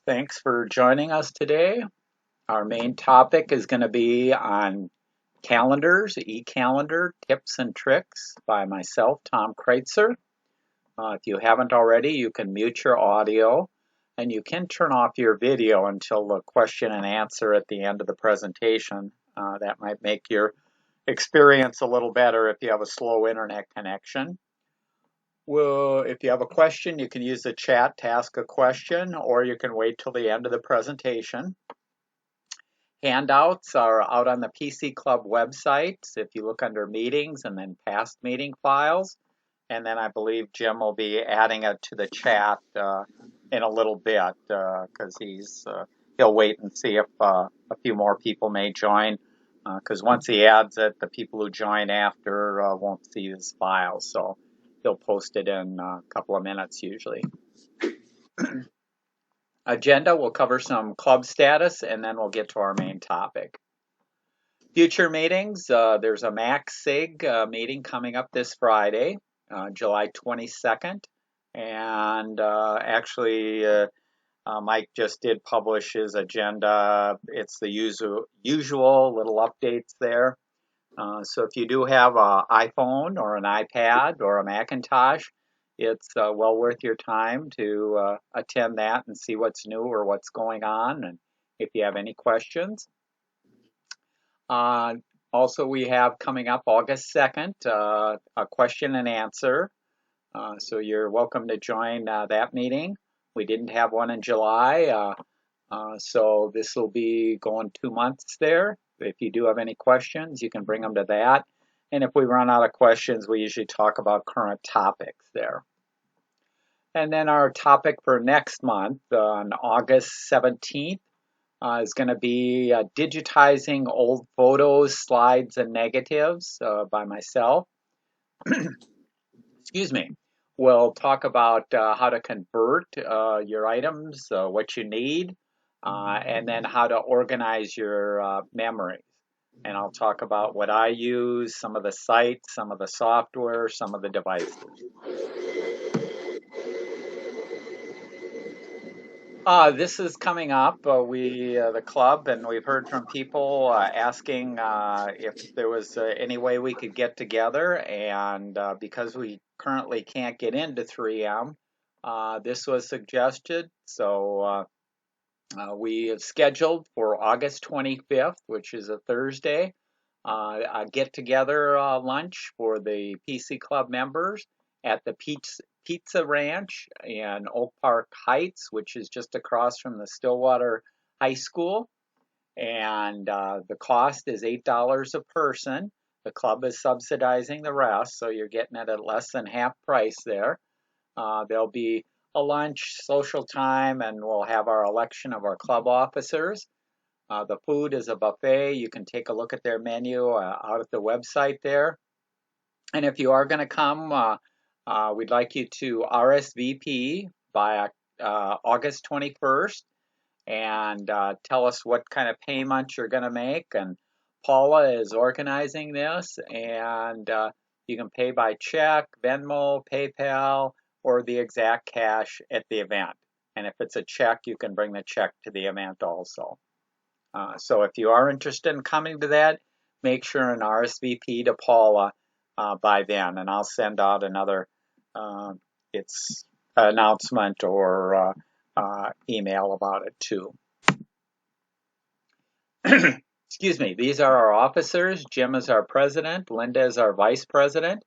Thanks for joining us today. Our main topic is going to be on calendars, eCalendar tips and tricks by myself, Tom Kreuzer. If you haven't already, you can mute your audio and you can turn off your video until the question and answer at the end of the presentation. That might make your experience a little better if you have a slow internet connection. Well, if you have a question, you can use the chat to ask a question, or you can wait till the end of the presentation. Handouts are out on the PC Club website. If you look under meetings and then past meeting files, and then I believe Jim will be adding it to the chat in a little bit because he'll wait and see if a few more people may join. Because once he adds it, the people who join after won't see his file. So he'll post it in a couple of minutes usually. Agenda, we'll cover some club status and then we'll get to our main topic. Future meetings, there's a Max SIG meeting coming up this Friday, July 22nd. And actually, Mike just did publish his agenda. It's the usual little updates there. So if you do have an iPhone or an iPad or a Macintosh, it's well worth your time to attend that and see what's new or what's going on, and if you have any questions. Also, we have coming up August 2nd, a question and answer. So you're welcome to join that meeting. We didn't have one in July, so this will be going 2 months there. If you do have any questions, you can bring them to that. And if we run out of questions, we usually talk about current topics there. And then our topic for next month, on August 17th, is going to be digitizing old photos, slides, and negatives by myself. Excuse me. We'll talk about how to convert your items, what you need, and then how to organize your memories. And I'll talk about what I use, some of the sites, some of the software, some of the devices. This is coming up, the club, and we've heard from people asking if there was any way we could get together, and because we currently can't get into 3M, this was suggested, so we have scheduled for August 25th, which is a Thursday, a get-together lunch for the PC Club members at the Pizza Ranch in Oak Park Heights, which is just across from the Stillwater High School. And the cost is $8 a person. The club is subsidizing the rest, so you're getting it at less than half price there. There'll be a lunch, social time, and we'll have our election of our club officers. The food is a buffet. You can take a look at their menu out at the website there. And if you are going to come, we'd like you to RSVP by August 21st and tell us what kind of payment you're going to make. And Paula is organizing this, and you can pay by check, Venmo, PayPal, or the exact cash at the event. And if it's a check, you can bring the check to the event also. So if you are interested in coming to that, make sure and RSVP to Paula by then, and I'll send out another announcement or email about it too. Excuse me. These are our officers. Jim is our president. Linda is our vice president.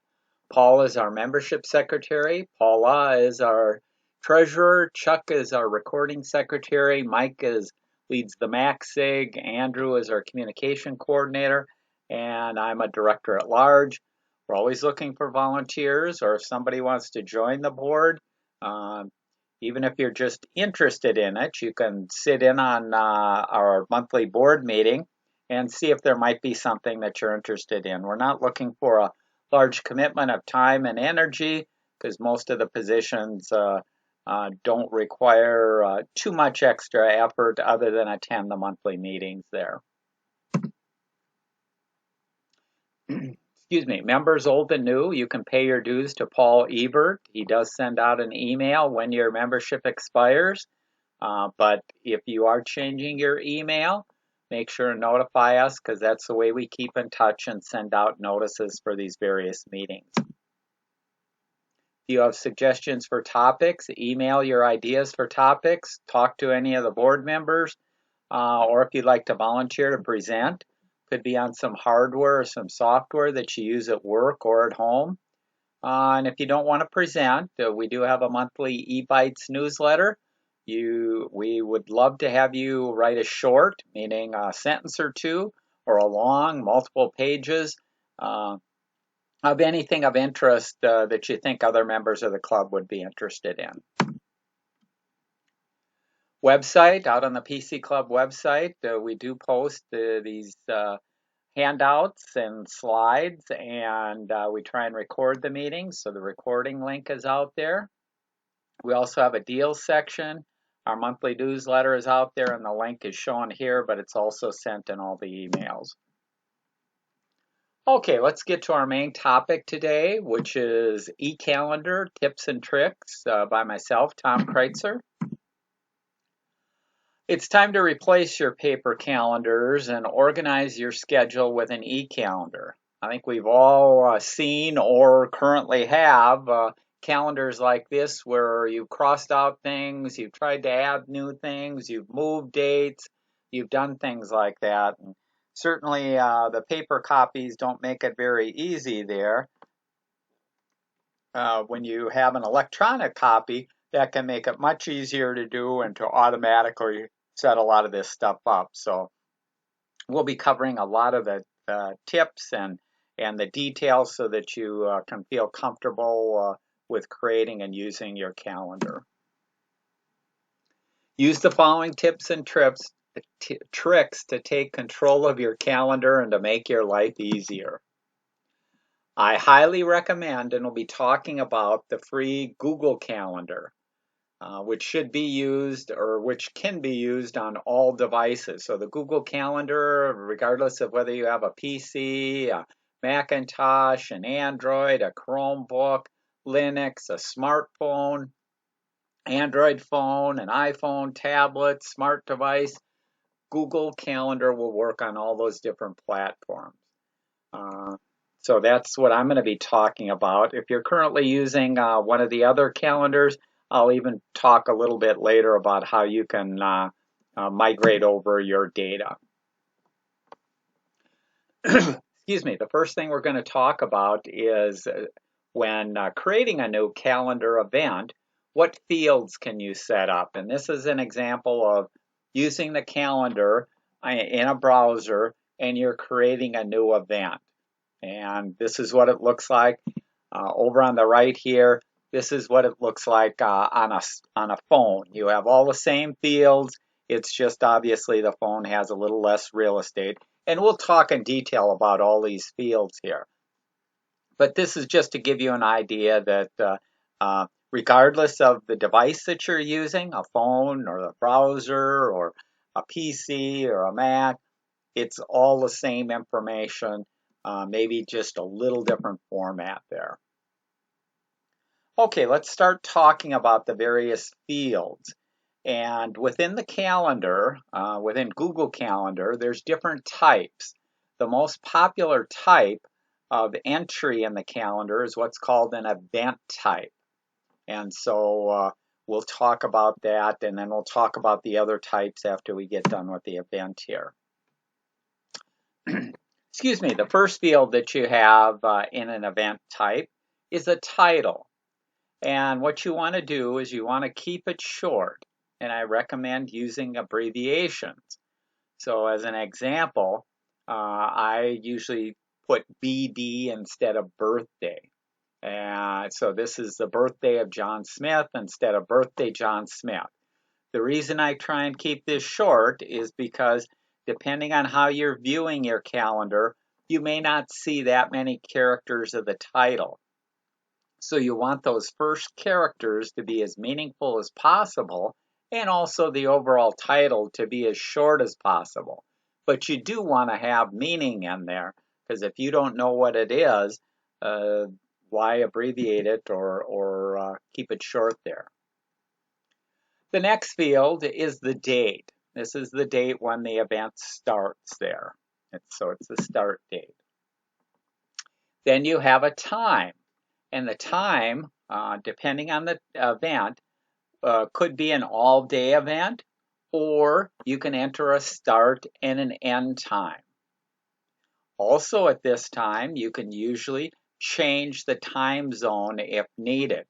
Paul is our membership secretary. Paula is our treasurer. Chuck is our recording secretary. Mike leads the MACSIG. Andrew is our communication coordinator. And I'm a director at large. We're always looking for volunteers, or if somebody wants to join the board, even if you're just interested in it, you can sit in on our monthly board meeting and see if there might be something that you're interested in. We're not looking for a large commitment of time and energy because most of the positions don't require too much extra effort other than attend the monthly meetings there. Excuse me, members old and new, you can pay your dues to Paul Ebert. He does send out an email when your membership expires. But if you are changing your email, make sure to notify us because that's the way we keep in touch and send out notices for these various meetings. If you have suggestions for topics, email your ideas for topics, talk to any of the board members, or if you'd like to volunteer to present, could be on some hardware or some software that you use at work or at home. And if you don't want to present, we do have a monthly eBytes newsletter. We would love to have you write a short, meaning a sentence or two, or a long, multiple pages, of anything of interest that you think other members of the club would be interested in. Website, out on the PC Club website, we do post these handouts and slides, and we try and record the meetings, so the recording link is out there. We also have a deals section. Our monthly newsletter is out there, and the link is shown here, but it's also sent in all the emails. Okay, let's get to our main topic today, which is eCalendar Tips and Tricks by myself, Tom Kreuzer. It's time to replace your paper calendars and organize your schedule with an e-calendar. I think we've all seen or currently have calendars like this where you've crossed out things, you've tried to add new things, you've moved dates, you've done things like that. And certainly the paper copies don't make it very easy there. When you have an electronic copy, that can make it much easier to do and to automatically set a lot of this stuff up. So we'll be covering a lot of the tips and the details so that you can feel comfortable with creating and using your calendar. Use the following tips and tricks to take control of your calendar and to make your life easier. I highly recommend, and we'll be talking about the free Google Calendar, which should be used or which can be used on all devices. So the Google Calendar, regardless of whether you have a PC, a Macintosh, an Android, a Chromebook, Linux, a smartphone, Android phone, an iPhone, tablet, smart device, Google Calendar will work on all those different platforms. So that's what I'm going to be talking about. If you're currently using one of the other calendars, I'll even talk a little bit later about how you can migrate over your data. Excuse me, the first thing we're going to talk about is when creating a new calendar event, what fields can you set up? And this is an example of using the calendar in a browser and you're creating a new event. And this is what it looks like over on the right here. This is what it looks like on a phone. You have all the same fields. It's just obviously the phone has a little less real estate. And we'll talk in detail about all these fields here. But this is just to give you an idea that regardless of the device that you're using, a phone or a browser or a PC or a Mac, it's all the same information. Maybe just a little different format there. Okay, let's start talking about the various fields. And within the calendar, within Google Calendar, there's different types. The most popular type of entry in the calendar is what's called an event type. And so we'll talk about that, and then we'll talk about the other types after we get done with the event here. Excuse me, the first field that you have in an event type is a title. And what you want to do is you want to keep it short. And I recommend using abbreviations. So as an example, I usually put BD instead of birthday. And so this is the birthday of John Smith instead of birthday John Smith. The reason I try and keep this short is because depending on how you're viewing your calendar, you may not see that many characters of the title. So you want those first characters to be as meaningful as possible and also the overall title to be as short as possible. But you do want to have meaning in there because if you don't know what it is, why abbreviate it or keep it short there? The next field is the date. This is the date when the event starts there. So it's the start date. Then you have a time. And the time, depending on the event, could be an all-day event, or you can enter a start and an end time. Also at this time, you can usually change the time zone if needed.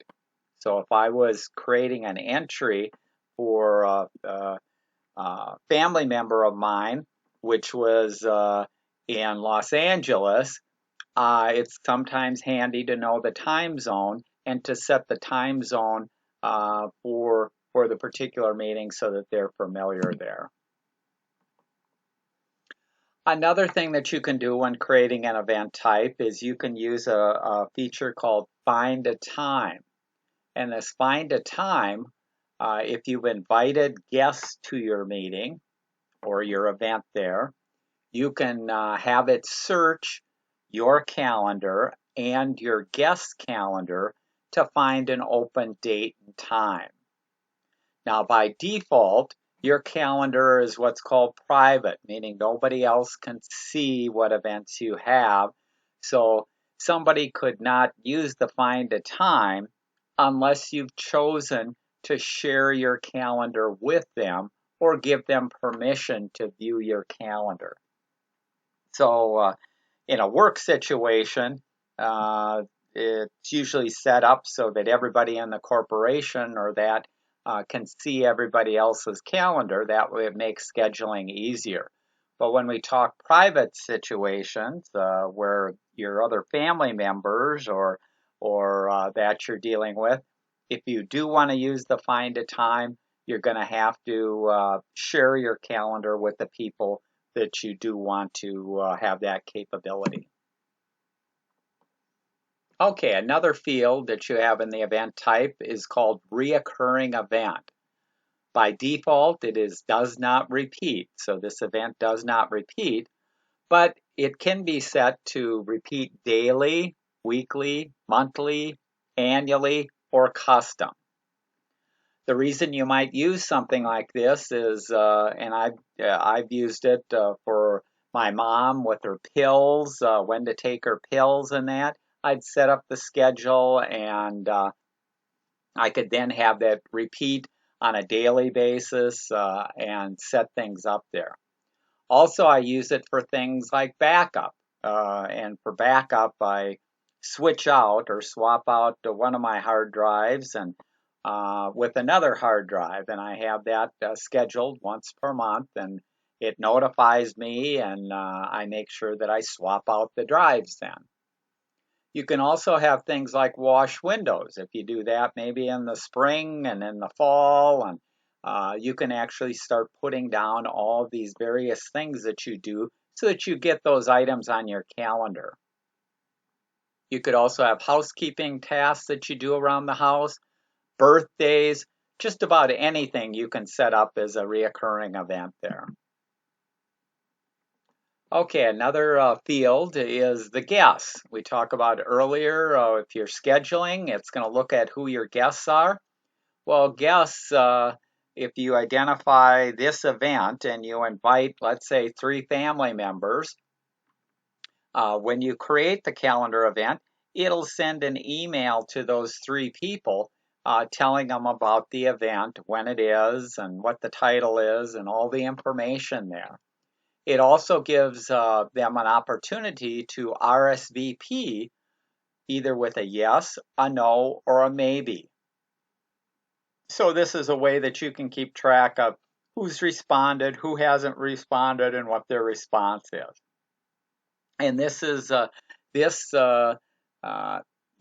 So if I was creating an entry for a family member of mine, which was in Los Angeles, it's sometimes handy to know the time zone and to set the time zone for the particular meeting so that they're familiar there. Another thing that you can do when creating an event type is you can use a feature called Find a Time. And this Find a Time, if you've invited guests to your meeting or your event there, you can have it search your calendar and your guest calendar to find an open date and time. Now, by default, your calendar is what's called private, meaning nobody else can see what events you have. So somebody could not use the Find a Time unless you've chosen to share your calendar with them or give them permission to view your calendar. So in a work situation, it's usually set up so that everybody in the corporation or that can see everybody else's calendar. That way it makes scheduling easier. But when we talk private situations where your other family members or that you're dealing with, if you do want to use the Find a Time, you're going to have to share your calendar with the people that you do want to have that capability. Okay, another field that you have in the event type is called reoccurring event. By default, it does not repeat, so this event does not repeat, but it can be set to repeat daily, weekly, monthly, annually, or custom. The reason you might use something like this is, and I've used it for my mom with her pills, when to take her pills and that. I'd set up the schedule and I could then have that repeat on a daily basis and set things up there. Also, I use it for things like backup. And for backup, I switch out or swap out one of my hard drives and with another hard drive, and I have that scheduled once per month, and it notifies me, and I make sure that I swap out the drives then. You can also have things like wash windows. If you do that maybe in the spring and in the fall, and you can actually start putting down all of these various things that you do so that you get those items on your calendar. You could also have housekeeping tasks that you do around the house, birthdays, just about anything you can set up as a reoccurring event there. Okay, another field is the guests. We talked about earlier, if you're scheduling, it's going to look at who your guests are. Well, guests, if you identify this event and you invite, let's say, 3 family members, when you create the calendar event, it'll send an email to those 3 people telling them about the event, when it is, and what the title is, and all the information there. It also gives them an opportunity to RSVP either with a yes, a no, or a maybe. So this is a way that you can keep track of who's responded, who hasn't responded, and what their response is. And this is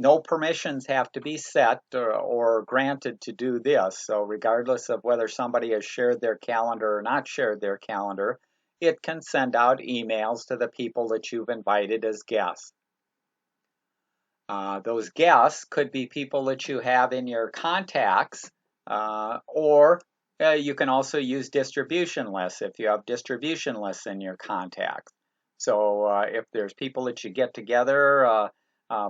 no permissions have to be set or granted to do this. So regardless of whether somebody has shared their calendar or not shared their calendar, it can send out emails to the people that you've invited as guests. Those guests could be people that you have in your contacts, or you can also use distribution lists if you have distribution lists in your contacts. So if there's people that you get together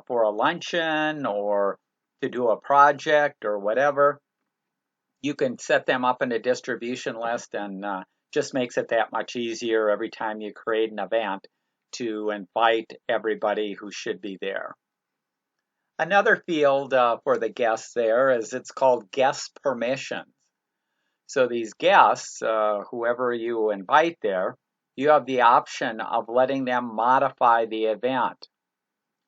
for a luncheon or to do a project or whatever, you can set them up in a distribution list, and just makes it that much easier every time you create an event to invite everybody who should be there. Another field for the guests there is it's called guest permissions. So these guests, whoever you invite there, you have the option of letting them modify the event.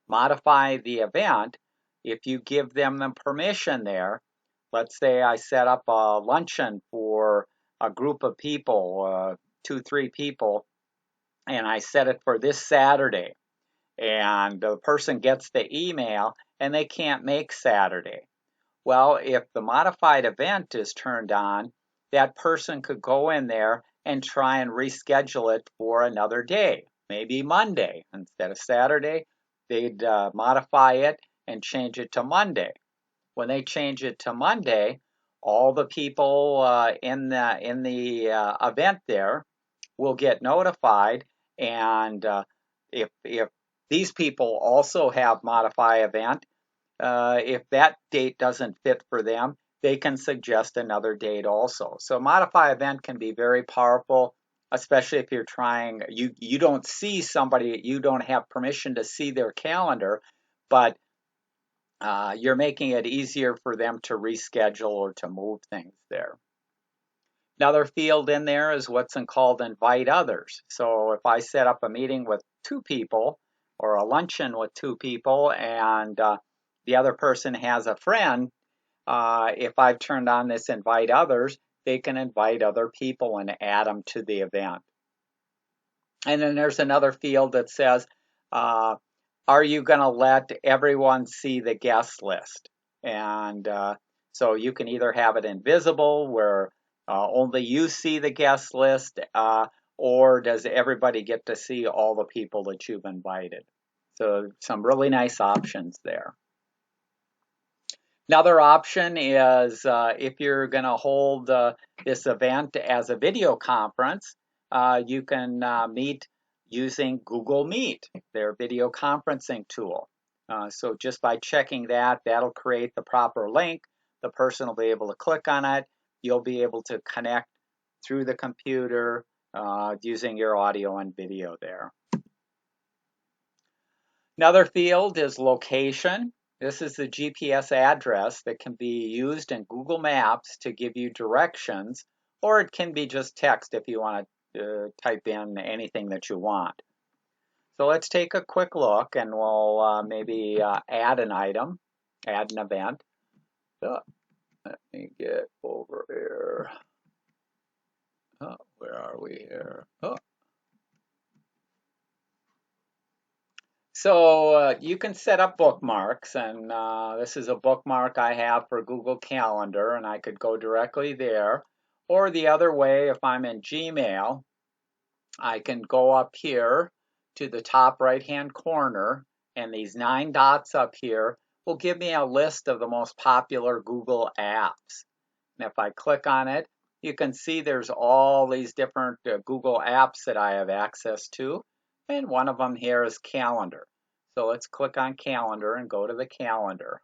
Modify the event if you give them the permission there. Let's say I set up a luncheon for a group of people, 2, 3 people, and I set it for this Saturday. And the person gets the email and they can't make Saturday. Well, if the modified event is turned on, that person could go in there and try and reschedule it for another day, maybe Monday. Instead of Saturday, they'd modify it and change it to Monday. When they change it to Monday, all the people in the event there will get notified, and if these people also have modify event, if that date doesn't fit for them, they can suggest another date also. So modify event can be very powerful, especially if you're trying, you don't see somebody, you don't have permission to see their calendar, but you're making it easier for them to reschedule or to move things there. Another field in there is what's called invite others. So if I set up a meeting with 2 people or a luncheon with 2 people, and the other person has a friend, if I've turned on this invite others, they can invite other people and add them to the event. And then there's another field that says, are you going to let everyone see the guest list? And so you can either have it invisible, where only you see the guest list, or does everybody get to see all the people that you've invited? So some really nice options there. Another option is if you're going to hold this event as a video conference, you can meet using Google Meet, their video conferencing tool. So just by checking that, that'll create the proper link. The person will be able to click on it. You'll be able to connect through the computer using your audio and video there. Another field is location. This is the GPS address that can be used in Google Maps to give you directions, or it can be just text if you want to type in anything that you want. So let's take a quick look, and we'll maybe add an item, add an event. Let me get over here. Oh, where are we here? Oh. So you can set up bookmarks, and this is a bookmark I have for Google Calendar, and I could go directly there. Or the other way, if I'm in Gmail, I can go up here to the top right-hand corner, and these 9 dots up here will give me a list of the most popular Google apps. And if I click on it, you can see there's all these different Google apps that I have access to, and one of them here is Calendar. So let's click on Calendar and go to the calendar.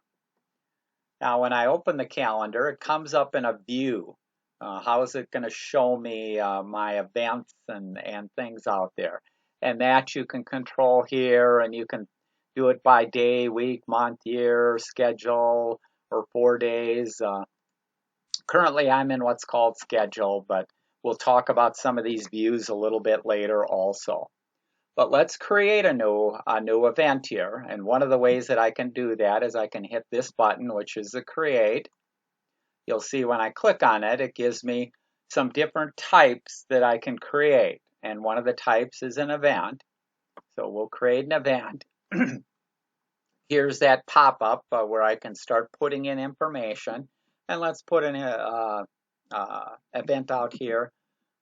Now when I open the calendar, it comes up in a view. How is it going to show me my events and things out there? And that you can control here, and you can do it by day, week, month, year, schedule, or 4 days. Currently I'm in what's called schedule, but we'll talk about some of these views a little bit later also. But let's create a new event here, and one of the ways that I can do that is I can hit this button, which is the create. You'll see when I click on it, it gives me some different types that I can create, and one of the types is an event. So we'll create an event. Here's that pop-up where I can start putting in information, and let's put an event out here.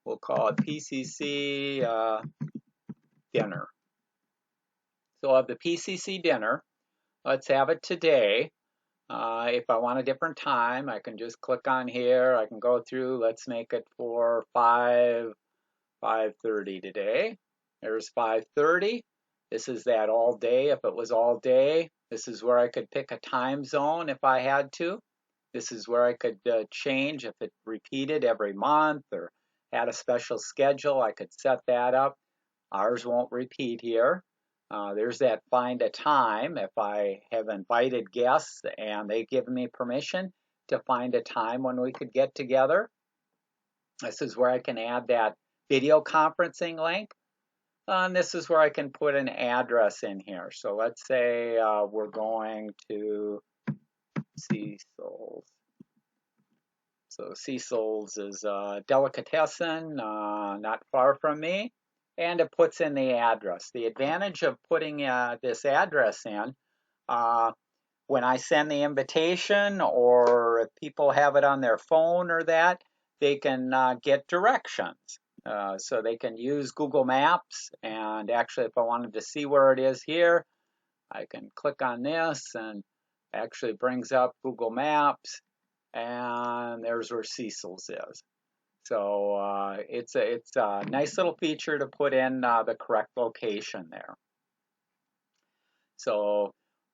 We'll call it PCC dinner. So I'll have the PCC dinner. Let's have it today. If I want a different time, I can just click on here. I can go through. Let's make it for 5:30 today. There's 5:30. This is that all day. If it was all day, this is where I could pick a time zone if I had to. This is where I could change if it repeated every month or had a special schedule. I could set that up. Ours won't repeat here. There's that find a time. If I have invited guests and they give me permission to find a time when we could get together, this is where I can add that video conferencing link. And this is where I can put an address in here. So let's say we're going to Cecil's. So Cecil's is a delicatessen, not far from me, and it puts in the address. The advantage of putting this address in, when I send the invitation, or if people have it on their phone or that, they can get directions. So they can use Google Maps, and actually if I wanted to see where it is here, I can click on this and actually brings up Google Maps, and there's where Cecil's is. So it's a nice little feature to put in the correct location there. So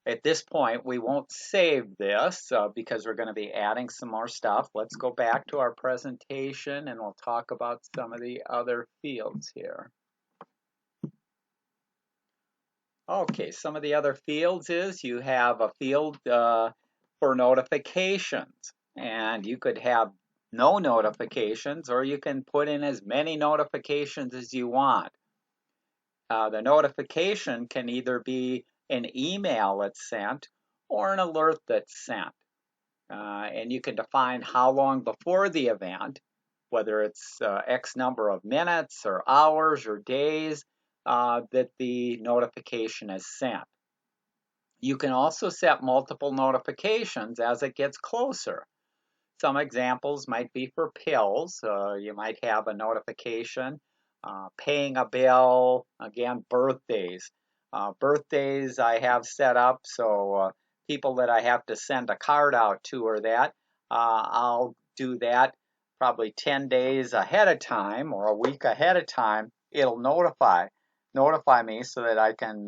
at this point, we won't save this because we're going to be adding some more stuff. Let's go back to our presentation and we'll talk about some of the other fields here. Okay, some of the other fields is you have a field for notifications, and you could have no notifications, or you can put in as many notifications as you want. The notification can either be an email that's sent or an alert that's sent. And you can define how long before the event, whether it's X number of minutes or hours or days, that the notification is sent. You can also set multiple notifications as it gets closer. Some examples might be for pills. You might have a notification, paying a bill, again, birthdays. Birthdays I have set up so people that I have to send a card out to or that, I'll do that probably 10 days ahead of time or a week ahead of time. It'll notify me so that I can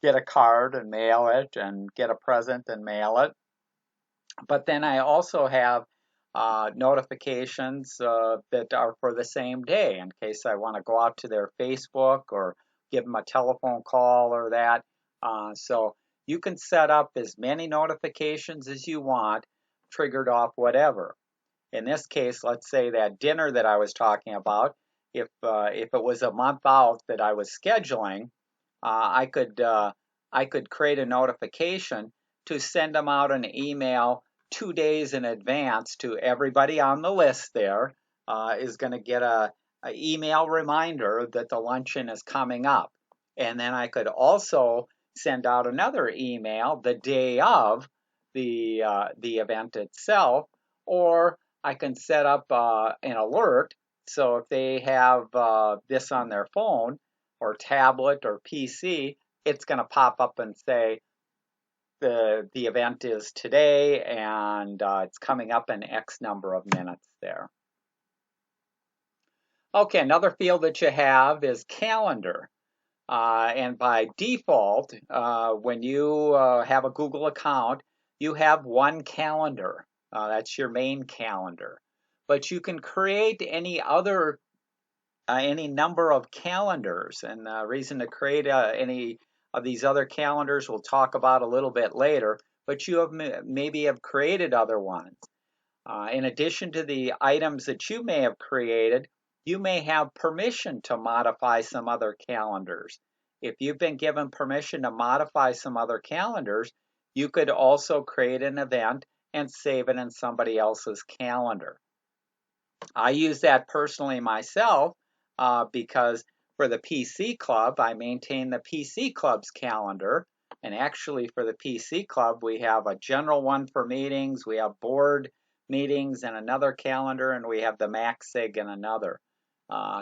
get a card and mail it and get a present and mail it. But then I also have notifications that are for the same day in case I want to go out to their Facebook or give them a telephone call or that. So you can set up as many notifications as you want, triggered off whatever. In this case, let's say that dinner that I was talking about, if it was a month out that I was scheduling, I could create a notification to send them out an email 2 days in advance to everybody on the list. There is going to get a email reminder that the luncheon is coming up. And then I could also send out another email the day of the event itself, or I can set up an alert. So if they have this on their phone or tablet or PC, it's going to pop up and say the event is today and it's coming up in X number of minutes there. Okay, another field that you have is calendar. And by default, when you have a Google account, you have one calendar. That's your main calendar. But you can create any number of calendars. And the reason to create any of these other calendars we'll talk about a little bit later, but you have maybe have created other ones. In addition to the items that you may have created, you may have permission to modify some other calendars. If you've been given permission to modify some other calendars, you could also create an event and save it in somebody else's calendar. I use that personally myself because for the PC Club, I maintain the PC Club's calendar. And actually for the PC Club, we have a general one for meetings, we have board meetings and another calendar, and we have the MacSig and another.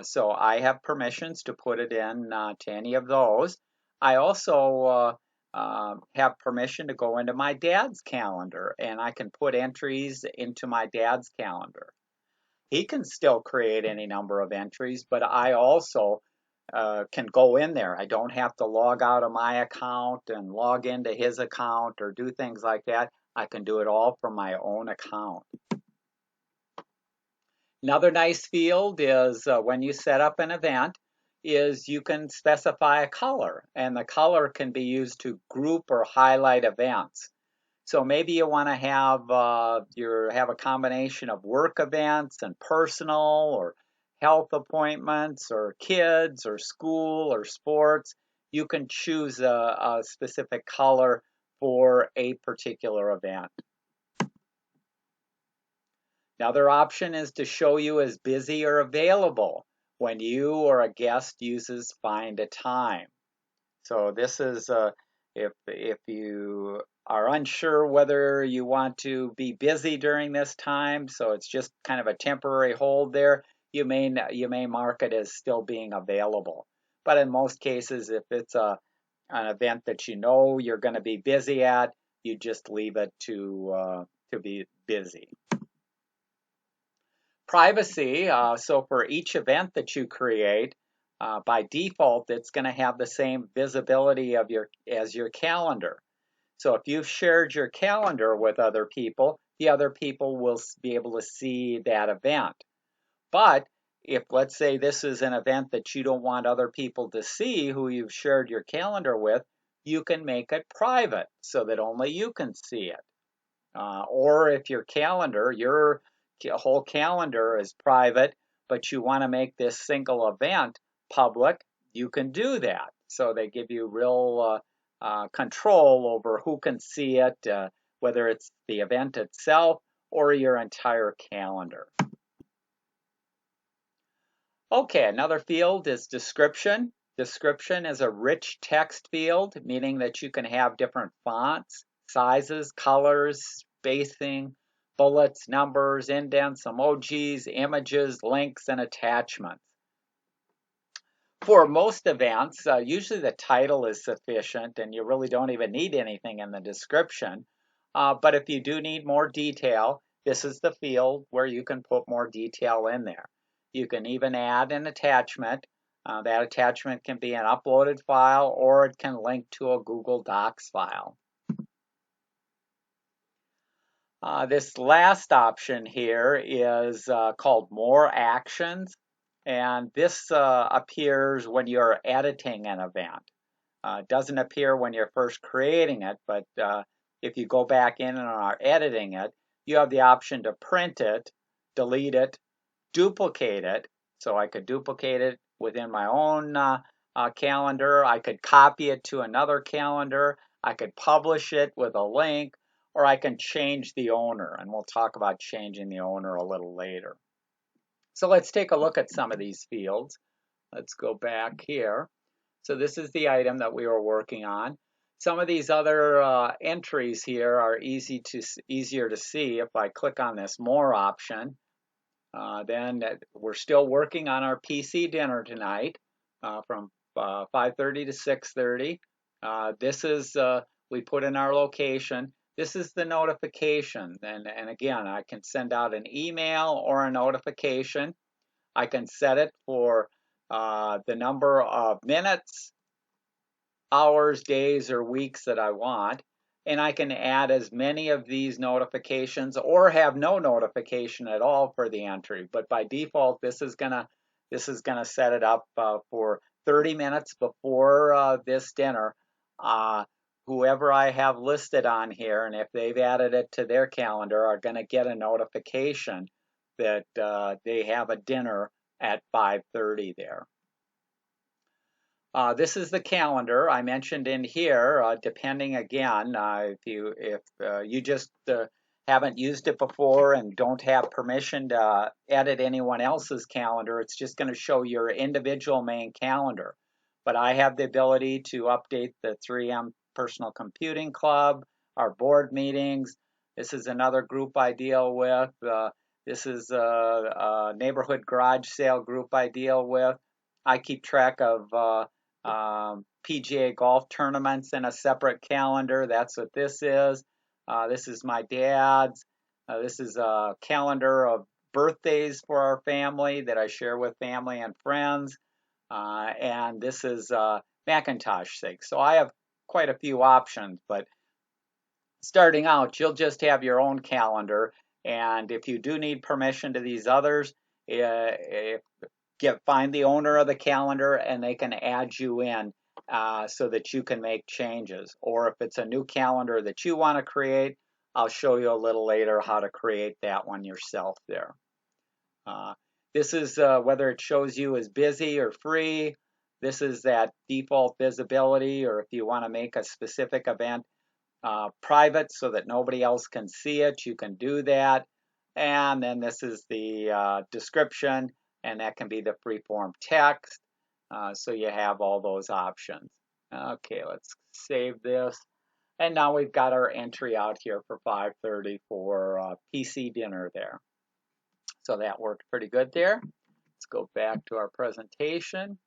So I have permissions to put it in to any of those. I also have permission to go into my dad's calendar, and I can put entries into my dad's calendar. He can still create any number of entries, but I also can go in there. I don't have to log out of my account and log into his account or do things like that. I can do it all from my own account. Another nice field is when you set up an event is you can specify a color, and the color can be used to group or highlight events. So maybe you want to have a combination of work events and personal or health appointments or kids or school or sports. You can choose a specific color for a particular event. Another option is to show you as busy or available when you or a guest uses find a time. So this is if you are unsure whether you want to be busy during this time, so it's just kind of a temporary hold there, you may mark it as still being available. But in most cases, if it's an event that you know you're going to be busy at, you just leave it to be busy. Privacy, so for each event that you create, by default, it's going to have the same visibility as your calendar. So if you've shared your calendar with other people, the other people will be able to see that event. But if, let's say, this is an event that you don't want other people to see who you've shared your calendar with, you can make it private so that only you can see it. Or if your whole calendar is private, but you want to make this single event public, you can do that. So they give you real control over who can see it, whether it's the event itself or your entire calendar. Okay, another field is description. Description is a rich text field, meaning that you can have different fonts, sizes, colors, spacing, bullets, numbers, indents, emojis, images, links, and attachments. For most events, usually the title is sufficient and you really don't even need anything in the description. But if you do need more detail, this is the field where you can put more detail in there. You can even add an attachment. That attachment can be an uploaded file or it can link to a Google Docs file. This last option here is called More Actions, and this appears when you're editing an event. It doesn't appear when you're first creating it, but if you go back in and are editing it, you have the option to print it, delete it, duplicate it. So I could duplicate it within my own calendar. I could copy it to another calendar. I could publish it with a link, or I can change the owner. And we'll talk about changing the owner a little later. So let's take a look at some of these fields. Let's go back here. So this is the item that we were working on. Some of these other entries here are easier to see. If I click on this More option, then we're still working on our PC dinner tonight from 5:30 to 6:30. This is, we put in our location. This is the notification. And again, I can send out an email or a notification. I can set it for the number of minutes, hours, days, or weeks that I want. And I can add as many of these notifications or have no notification at all for the entry. But by default, this is gonna set it up for 30 minutes before this dinner. Whoever I have listed on here, and if they've added it to their calendar, are going to get a notification that they have a dinner at 5:30 there. This is the calendar I mentioned in here. Depending again, if you just haven't used it before and don't have permission to edit anyone else's calendar, it's just going to show your individual main calendar. But I have the ability to update the 3M Personal Computing Club, our board meetings. This is another group I deal with. This is a neighborhood garage sale group I deal with. I keep track of PGA golf tournaments in a separate calendar. That's what this is. This is my dad's. This is a calendar of birthdays for our family that I share with family and friends. And this is Macintosh sake. So I have quite a few options, but starting out, you'll just have your own calendar. And if you do need permission to these others, find the owner of the calendar and they can add you in so that you can make changes. Or if it's a new calendar that you want to create, I'll show you a little later how to create that one yourself there. This is whether it shows you as busy or free. This is that default visibility, or if you want to make a specific event private so that nobody else can see it, you can do that. And then this is the description, and that can be the free-form text. So you have all those options. Okay, let's save this. And now we've got our entry out here for 5:30 for PC dinner there. So that worked pretty good there. Let's go back to our presentation.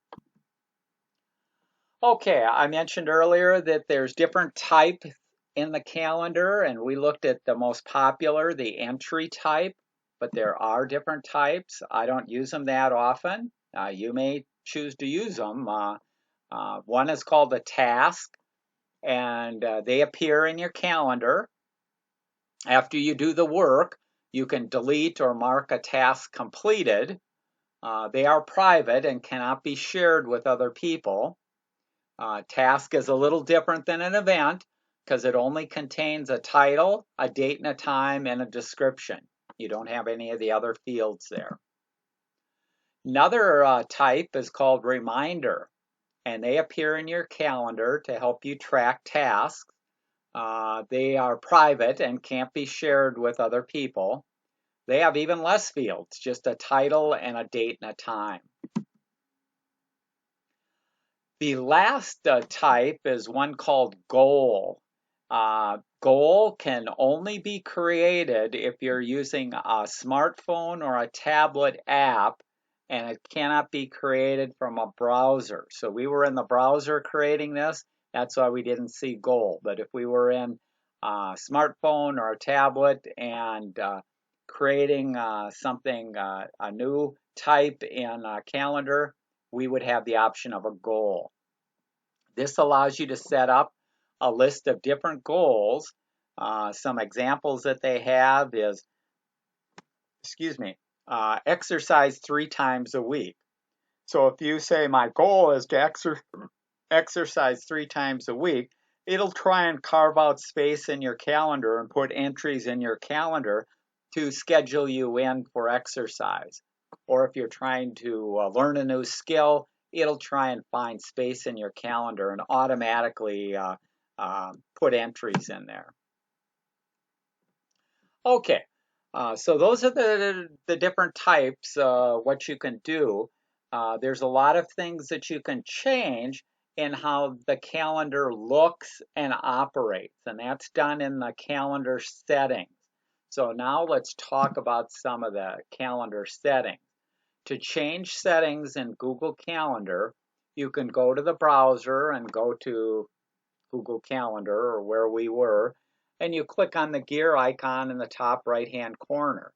Okay, I mentioned earlier that there's different types in the calendar, and we looked at the most popular, the entry type, but there are different types. I don't use them that often. You may choose to use them. One is called a task, and they appear in your calendar. After you do the work, you can delete or mark a task completed. They are private and cannot be shared with other people. Task is a little different than an event because it only contains a title, a date and a time, and a description. You don't have any of the other fields there. Another type is called reminder, and they appear in your calendar to help you track tasks. They are private and can't be shared with other people. They have even less fields, just a title and a date and a time. The last type is one called goal. Goal can only be created if you're using a smartphone or a tablet app, and it cannot be created from a browser. So we were in the browser creating this. That's why we didn't see goal. But if we were in a smartphone or a tablet and creating something, a new type in a calendar, we would have the option of a goal. This allows you to set up a list of different goals. Some examples that they have is, exercise 3 times a week. So if you say my goal is to exercise 3 times a week, it'll try and carve out space in your calendar and put entries in your calendar to schedule you in for exercise. Or if you're trying to learn a new skill, it'll try and find space in your calendar and automatically put entries in there. Okay, so those are the different types, what you can do. There's a lot of things that you can change in how the calendar looks and operates, and that's done in the calendar settings. So now let's talk about some of the calendar settings. To change settings in Google Calendar, you can go to the browser and go to Google Calendar or where we were, and you click on the gear icon in the top right-hand corner.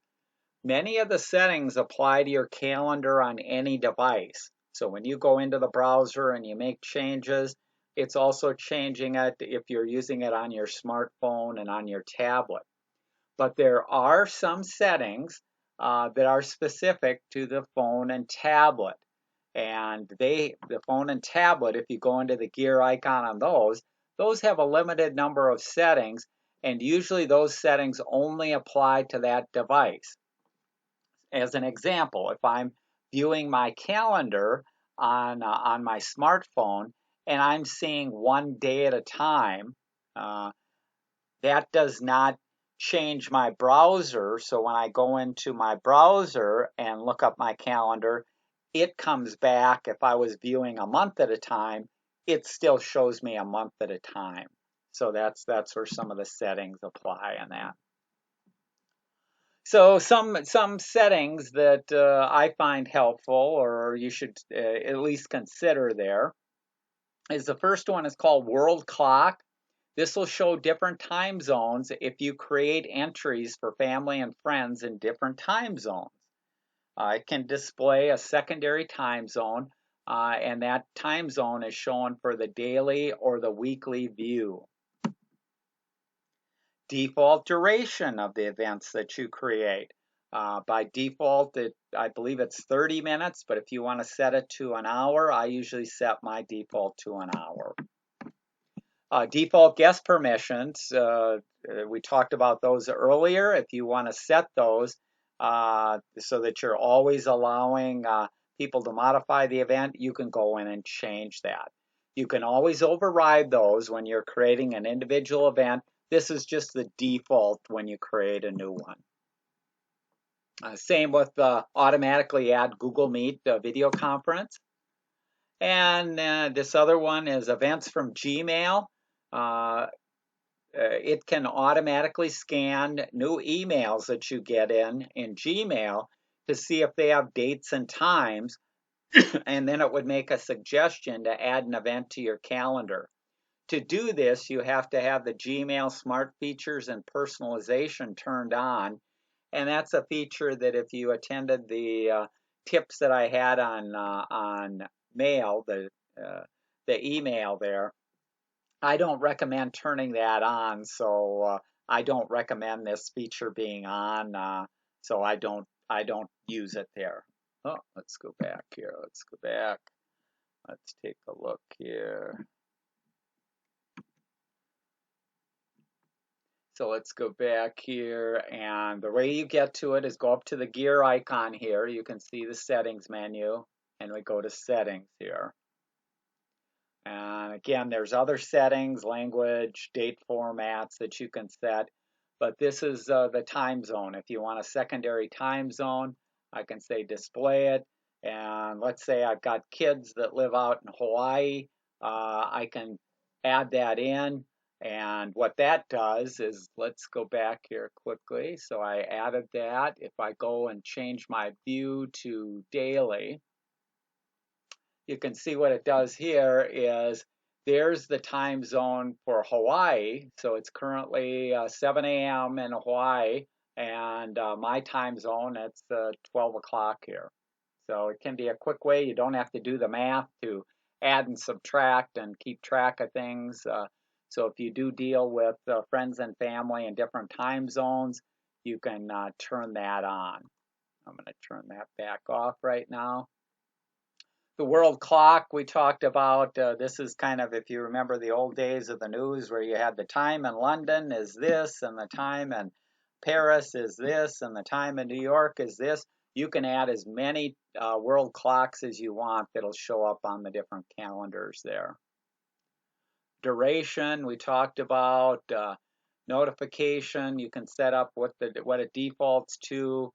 Many of the settings apply to your calendar on any device. So when you go into the browser and you make changes, it's also changing it if you're using it on your smartphone and on your tablet. But there are some settings that are specific to the phone and tablet. And the phone and tablet, if you go into the gear icon on those have a limited number of settings, and usually those settings only apply to that device. As an example, if I'm viewing my calendar on my smartphone and I'm seeing one day at a time, that does not change my browser. So when I go into my browser and look up my calendar, it comes back. If I was viewing a month at a time, it still shows me a month at a time. So that's where some of the settings apply in that. So some settings that I find helpful, or you should at least consider there, is the first one is called World Clock. This will show different time zones if you create entries for family and friends in different time zones. It can display a secondary time zone, and that time zone is shown for the daily or the weekly view. Default duration of the events that you create. By default, I believe it's 30 minutes, but if you want to set it to an hour, I usually set my default to an hour. Default guest permissions, we talked about those earlier. If you want to set those so that you're always allowing people to modify the event, you can go in and change that. You can always override those when you're creating an individual event. This is just the default when you create a new one. Same with automatically add Google Meet video conference. And this other one is events from Gmail. It can automatically scan new emails that you get in Gmail to see if they have dates and times, and then it would make a suggestion to add an event to your calendar. To do this, you have to have the Gmail Smart Features and Personalization turned on, and that's a feature that if you attended the tips that I had on mail, the email there, I don't recommend turning that on, so I don't recommend this feature being on, so I don't use it there. Oh, let's go back here. Let's go back. Let's take a look here. So let's go back here, and the way you get to it is go up to the gear icon here. You can see the settings menu, and we go to settings here. And again, there's other settings, language, date formats that you can set, but this is the time zone. If you want a secondary time zone, I can say display it. And let's say I've got kids that live out in Hawaii. I can add that in. And what that does is, let's go back here quickly. So I added that. If I go and change my view to daily, you can see what it does here is there's the time zone for Hawaii. So it's currently 7 a.m. in Hawaii, and my time zone, it's 12 o'clock here. So it can be a quick way. You don't have to do the math to add and subtract and keep track of things. So if you do deal with friends and family in different time zones, you can turn that on. I'm going to turn that back off right now. The world clock we talked about, this is kind of, if you remember the old days of the news where you had the time in London is this, and the time in Paris is this, and the time in New York is this. You can add as many world clocks as you want that'll show up on the different calendars there. Duration, we talked about. Notification, you can set up what it defaults to.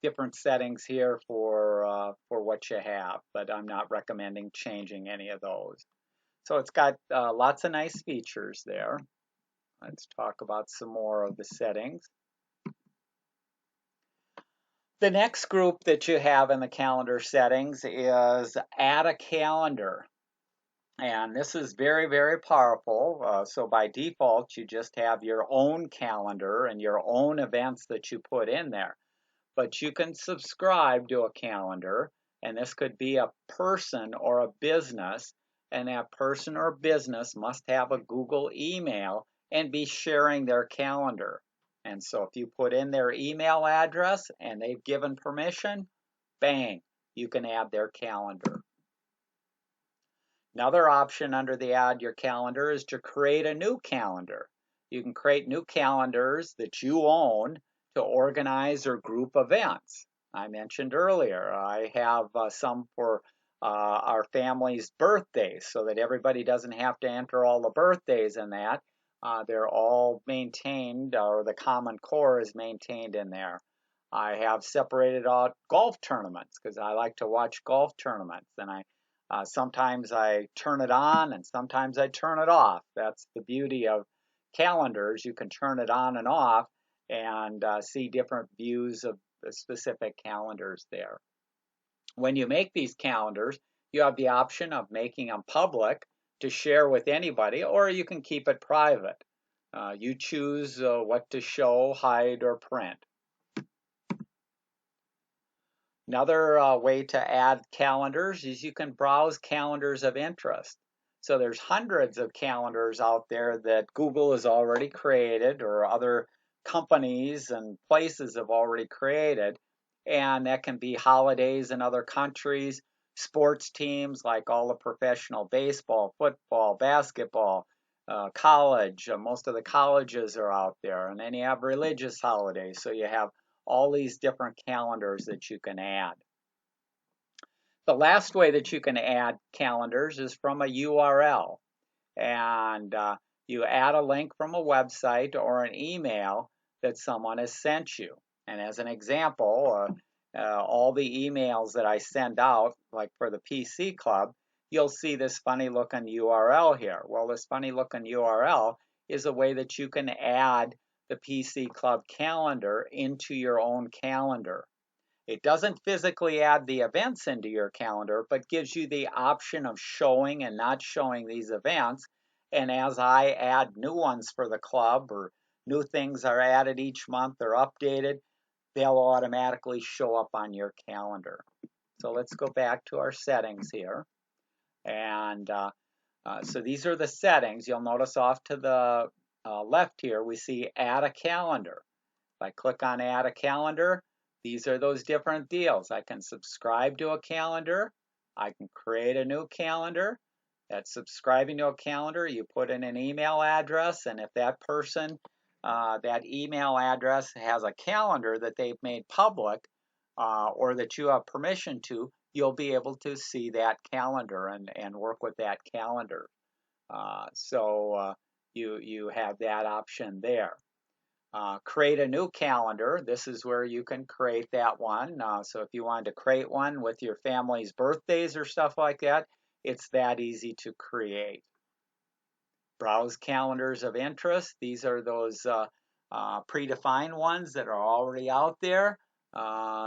Different settings here for what you have, but I'm not recommending changing any of those. So it's got lots of nice features there. Let's talk about some more of the settings. The next group that you have in the calendar settings is add a calendar. And this is very, very powerful. So by default, you just have your own calendar and your own events that you put in there. But you can subscribe to a calendar, and this could be a person or a business, and that person or business must have a Google email and be sharing their calendar. And so if you put in their email address and they've given permission, bang, you can add their calendar. Another option under the add your calendar is to create a new calendar. You can create new calendars that you own to organize or group events. I mentioned earlier, I have some for our family's birthdays so that everybody doesn't have to enter all the birthdays in that. They're all maintained, or the common core is maintained in there. I have separated out golf tournaments because I like to watch golf tournaments, and sometimes I turn it on and sometimes I turn it off. That's the beauty of calendars. You can turn it on and off and see different views of the specific calendars there. When you make these calendars, you have the option of making them public to share with anybody, or you can keep it private. You choose what to show, hide, or print. Another way to add calendars is you can browse calendars of interest. So there's hundreds of calendars out there that Google has already created or other companies and places have already created. And that can be holidays in other countries, sports teams like all the professional baseball, football, basketball, college. Most of the colleges are out there. And then you have religious holidays. So you have all these different calendars that you can add. The last way that you can add calendars is from a URL. And you add a link from a website or an email that someone has sent you. And as an example, all the emails that I send out, like for the PC Club, you'll see this funny looking URL here. Well, this funny looking URL is a way that you can add the PC Club calendar into your own calendar. It doesn't physically add the events into your calendar, but gives you the option of showing and not showing these events. And as I add new ones for the club or new things are added each month or updated, they'll automatically show up on your calendar. So let's go back to our settings here. And so these are the settings. You'll notice off to the left here, we see add a calendar. If I click on add a calendar, these are those different deals. I can subscribe to a calendar. I can create a new calendar. That's subscribing to a calendar. You put in an email address, and if that person, that email address has a calendar that they've made public or that you have permission to, you'll be able to see that calendar and work with that calendar. So you have that option there. Create a new calendar. This is where you can create that one. So if you wanted to create one with your family's birthdays or stuff like that, it's that easy to create. Browse calendars of interest. These are those predefined ones that are already out there.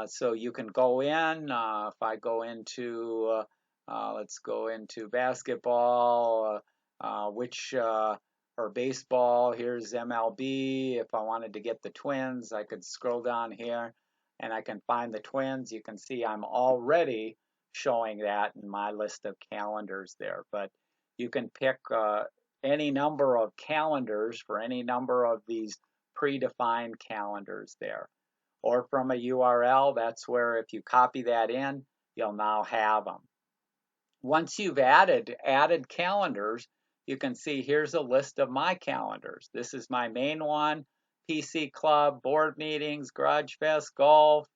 So you can go in. If I go into, let's go into basketball, which or baseball, here's MLB. If I wanted to get the Twins, I could scroll down here and I can find the Twins. You can see I'm already showing that in my list of calendars there. But you can pick any number of calendars for any number of these predefined calendars there. Or from a URL, that's where if you copy that in, you'll now have them. Once you've added calendars, you can see here's a list of my calendars. This is my main one, PC Club, board meetings, Garage Fest, golf,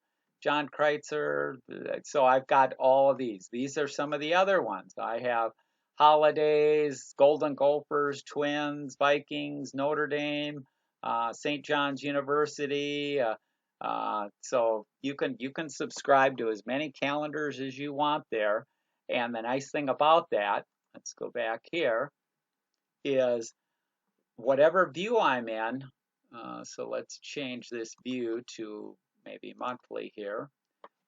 John Kreuzer. So I've got all of these. These are some of the other ones. I have holidays, Golden Gophers, Twins, Vikings, Notre Dame, St. John's University. So you can subscribe to as many calendars as you want there. And the nice thing about that, let's go back here, is whatever view I'm in, so let's change this view to maybe monthly here.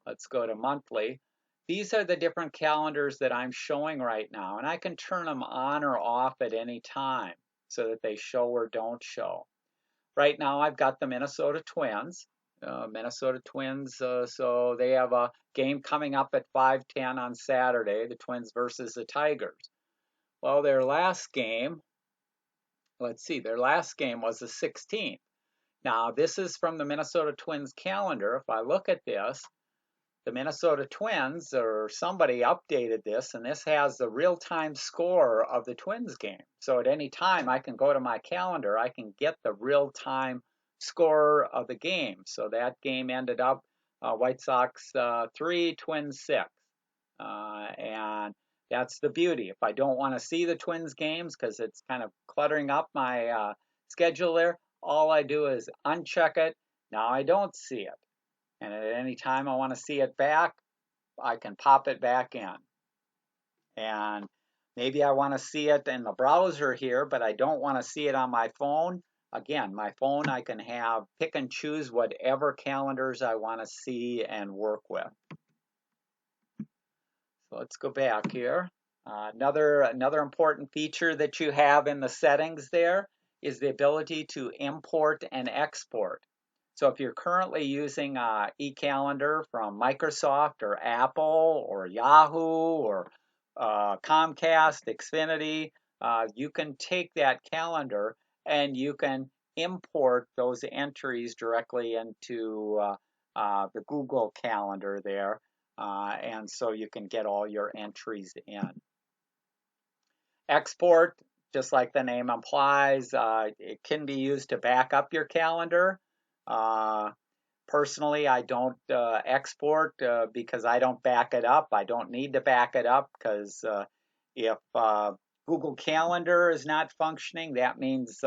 Let's go to monthly. These are the different calendars that I'm showing right now, and I can turn them on or off at any time so that they show or don't show. Right now I've got the Minnesota Twins. So they have a game coming up at 5:10 on Saturday, the Twins versus the Tigers. Well, their last game, let's see, their last game was the 16th. Now, this is from the Minnesota Twins calendar. If I look at this, the Minnesota Twins, or somebody updated this, and this has the real-time score of the Twins game. So at any time, I can go to my calendar, I can get the real-time score of the game. So that game ended up White Sox 3, Twins 6. And that's the beauty. If I don't want to see the Twins games because it's kind of cluttering up my schedule there, all I do is uncheck it. Now I don't see it. And at any time I want to see it back, I can pop it back in. And maybe I want to see it in the browser here, but I don't want to see it on my phone. Again, my phone, I can have pick and choose whatever calendars I want to see and work with. So let's go back here. Another important feature that you have in the settings there is the ability to import and export. So if you're currently using eCalendar from Microsoft or Apple or Yahoo or Comcast, Xfinity, you can take that calendar and you can import those entries directly into the Google Calendar there. And so you can get all your entries in. Export, just like the name implies, it can be used to back up your calendar. Uh, Personally, I don't export because I don't back it up. I don't need to back it up because if Google Calendar is not functioning, that means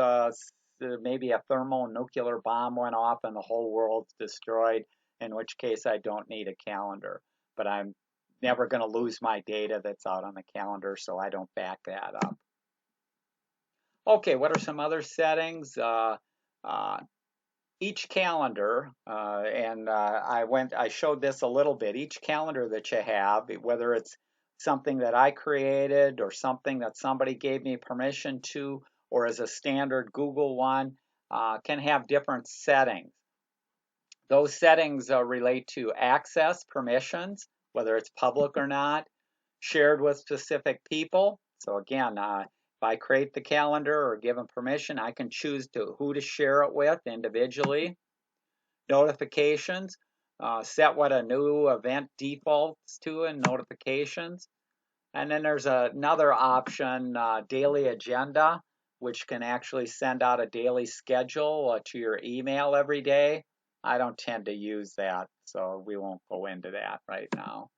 maybe a thermonuclear bomb went off and the whole world's destroyed, in which case I don't need a calendar. But I'm never going to lose my data that's out on the calendar, so I don't back that up. Okay, what are some other settings? Uh, each calendar, and I showed this a little bit, each calendar that you have, whether it's something that I created or something that somebody gave me permission to, or as a standard Google one, can have different settings. Those settings relate to access permissions, whether it's public or not, shared with specific people. So again, if I create the calendar or give them permission, I can choose who to share it with individually. Notifications, set what a new event defaults to in notifications. And then there's another option, daily agenda, which can actually send out a daily schedule to your email every day. I don't tend to use that, so we won't go into that right now.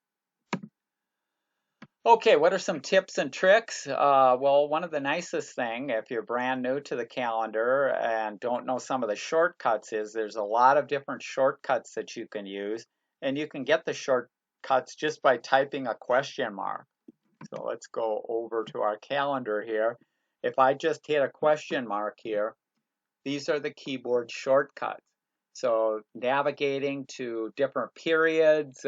Okay, what are some tips and tricks? Well, one of the nicest thing, if you're brand new to the calendar and don't know some of the shortcuts, is there's a lot of different shortcuts that you can use, and you can get the shortcuts just by typing a question mark. So let's go over to our calendar here. If I just hit a question mark here, these are the keyboard shortcuts. So navigating to different periods,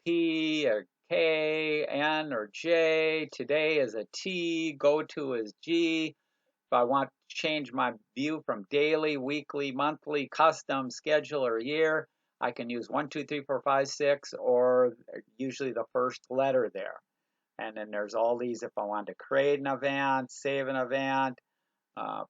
P or K, N or J, today is a T, go to is G. If I want to change my view from daily, weekly, monthly, custom, schedule, or year, I can use 1, 2, 3, 4, 5, 6, or usually the first letter there. And then there's all these if I want to create an event, save an event,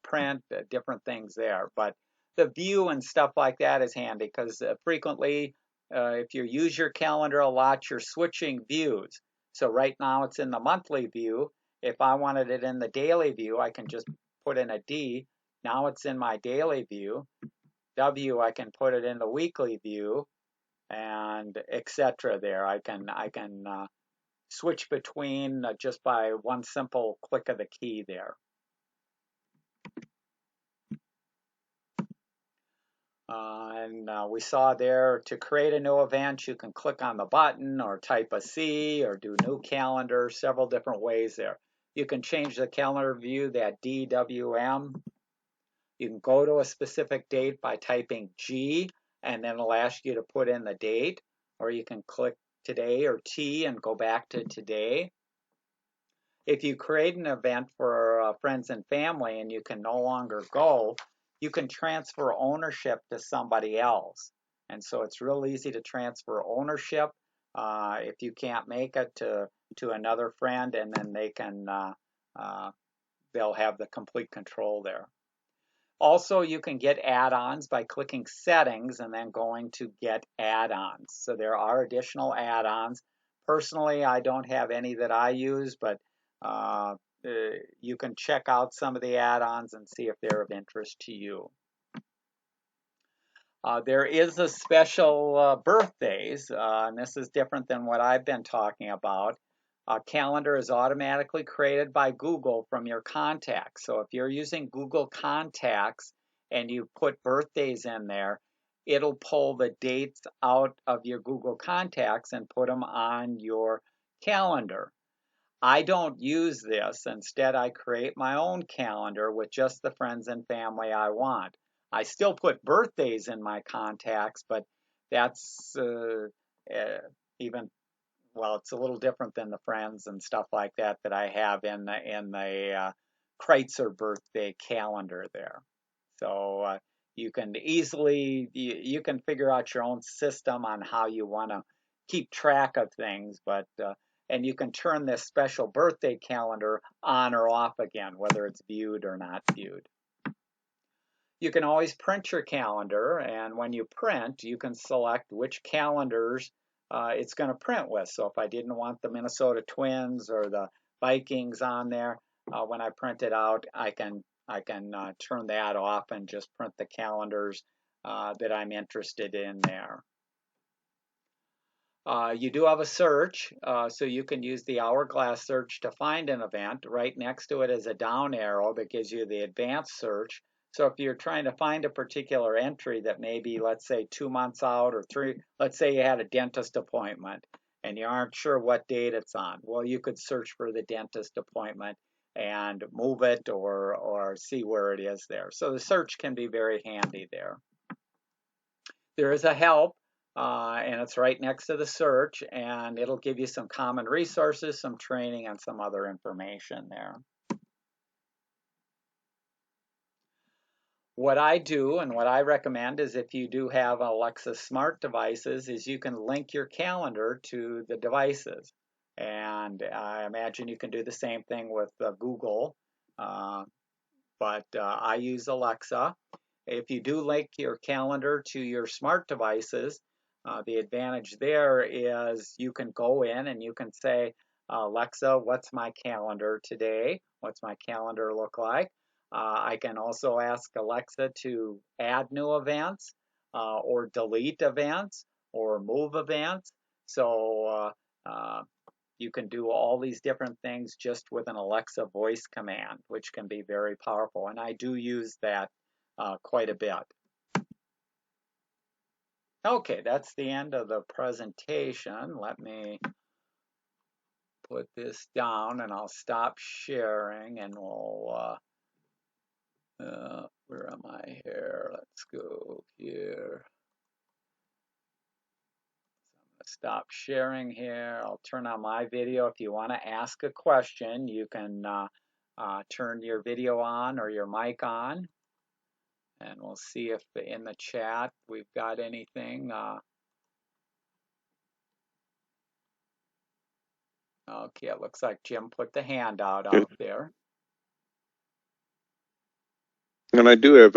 print, different things there. But the view and stuff like that is handy because frequently, if you use your calendar a lot, you're switching views. So right now it's in the monthly view. If I wanted it in the daily view, I can just put in a D. Now it's in my daily view. W, I can put it in the weekly view, and etc. There, I can switch between just by one simple click of the key there. We saw there to create a new event, you can click on the button or type a C or do new calendar, several different ways there. You can change the calendar view, that DWM. You can go to a specific date by typing G, and then it'll ask you to put in the date, or you can click today or T and go back to today. If you create an event for friends and family and you can no longer go, you can transfer ownership to somebody else. And so it's real easy to transfer ownership if you can't make it to another friend, and then they'll have the complete control there. Also, you can get add-ons by clicking settings and then going to get add-ons. So there are additional add-ons. Personally, I don't have any that I use, but you can check out some of the add-ons and see if they're of interest to you. There is a special birthdays, and this is different than what I've been talking about. A calendar is automatically created by Google from your contacts. So if you're using Google Contacts and you put birthdays in there, it'll pull the dates out of your Google Contacts and put them on your calendar. I don't use this. Instead, I create my own calendar with just the friends and family I want. I still put birthdays in my contacts, but that's even, well, it's a little different than the friends and stuff like that I have in the Kreuzer birthday calendar there. So you can easily, you can figure out your own system on how you want to keep track of things, but and you can turn this special birthday calendar on or off again, whether it's viewed or not viewed. You can always print your calendar, and when you print, you can select which calendars it's going to print with. So if I didn't want the Minnesota Twins or the Vikings on there, when I print it out, I can turn that off and just print the calendars that I'm interested in there. You do have a search, so you can use the hourglass search to find an event. Right next to it is a down arrow that gives you the advanced search. So if you're trying to find a particular entry that may be, let's say, 2 months out or 3, let's say you had a dentist appointment and you aren't sure what date it's on. Well, you could search for the dentist appointment and move it or see where it is there. So the search can be very handy there. There is a help, and it's right next to the search, and it'll give you some common resources, some training, and some other information there. What I do and what I recommend is if you do have Alexa smart devices is you can link your calendar to the devices. And I imagine you can do the same thing with Google, but I use Alexa. If you do link your calendar to your smart devices, the advantage there is you can go in and you can say, Alexa, what's my calendar today? What's my calendar look like? I can also ask Alexa to add new events or delete events or move events. So you can do all these different things just with an Alexa voice command, which can be very powerful. And I do use that quite a bit. Okay, that's the end of the presentation. Let me put this down and I'll stop sharing and we'll where am I here? Let's go here. So I'm going to stop sharing here. I'll turn on my video. If you want to ask a question, you can turn your video on or your mic on. And we'll see if in the chat we've got anything. Okay, it looks like Jim put the handout out there. And I do have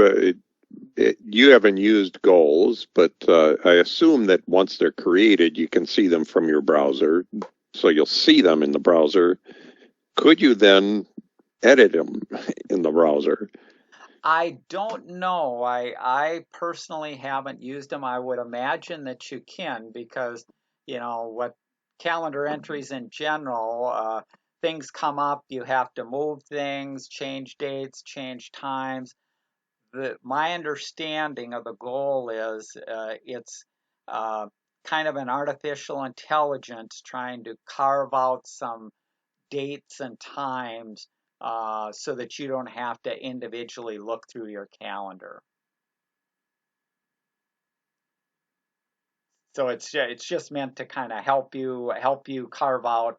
you haven't used goals, but I assume that once they're created, you can see them from your browser. So you'll see them in the browser. Could you then edit them in the browser? I don't know. I personally haven't used them. I would imagine that you can because, you know, what calendar entries in general, things come up, you have to move things, change dates, change times. My understanding of the goal is it's kind of an artificial intelligence trying to carve out some dates and times so that you don't have to individually look through your calendar. So it's just meant to kind of help you carve out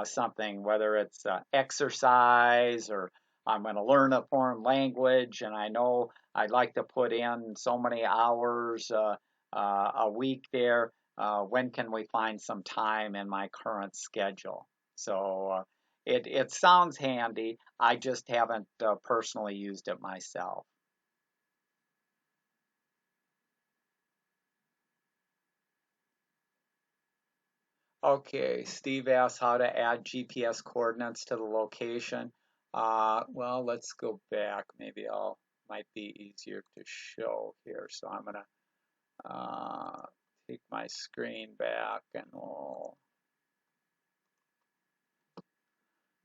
something, whether it's exercise or I'm going to learn a foreign language and I know I'd like to put in so many hours a week there. When can we find some time in my current schedule? So it sounds handy. I just haven't personally used it myself. Okay, Steve asks how to add GPS coordinates to the location. Well, let's go back. Maybe might be easier to show here. So I'm gonna take my screen back and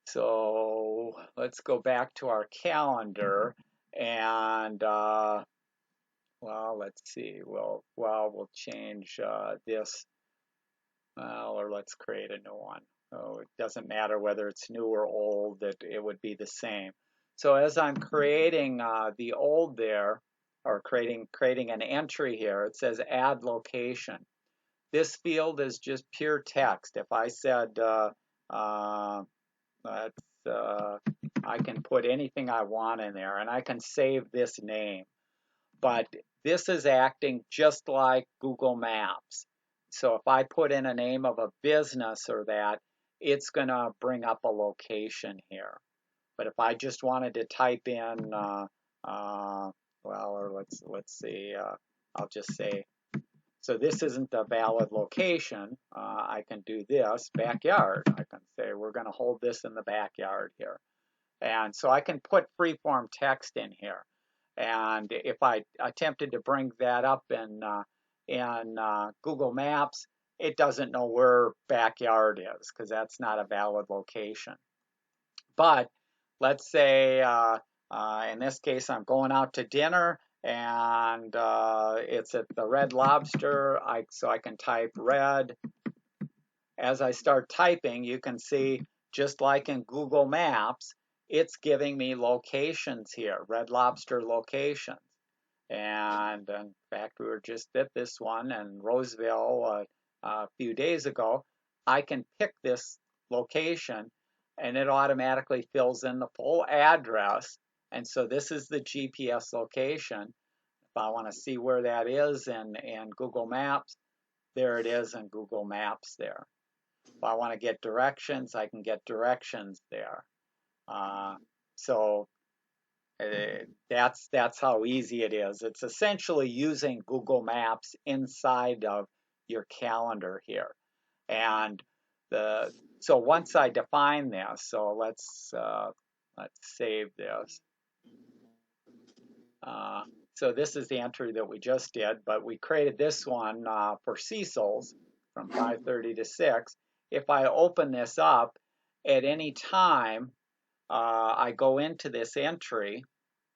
so let's go back to our calendar and well, let's see. We'll change this. Or let's create a new one. Oh, it doesn't matter whether it's new or old, that it would be the same. So as I'm creating the old there, or creating an entry here, it says add location. This field is just pure text. If I said, I can put anything I want in there, and I can save this name. But this is acting just like Google Maps. So if I put in a name of a business or that, it's going to bring up a location here. But if I just wanted to type in, well, or let's see, I'll just say, so this isn't a valid location. I can do this, backyard. I can say we're going to hold this in the backyard here. And so I can put freeform text in here. And if I attempted to bring that up in Google Maps, it doesn't know where backyard is because that's not a valid location. But let's say in this case, I'm going out to dinner and it's at the Red Lobster. So I can type red. As I start typing, you can see just like in Google Maps, it's giving me locations here, Red Lobster locations. And in fact, we were just at this one in Roseville a few days ago. I can pick this location and it automatically fills in the full address. And so this is the GPS location. If I want to see where that is in Google Maps, there it is in Google Maps there. If I want to get directions, I can get directions there. So that's how easy it is. It's essentially using Google Maps inside of your calendar here. And so once I define this, so let's save this. So this is the entry that we just did, but we created this one for Cecil's from 5:30 to 6. If I open this up at any time, I go into this entry,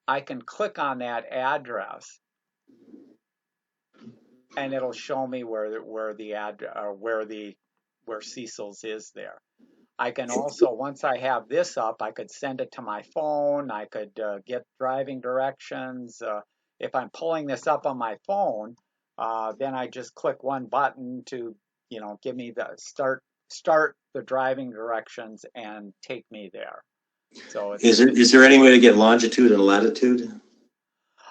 I can click on that address, and it'll show me where Cecil's is there. I can also, once I have this up, I could send it to my phone. I could get driving directions. If I'm pulling this up on my phone, then I just click one button to, give me the start the driving directions and take me there. So is there any way to get longitude and latitude?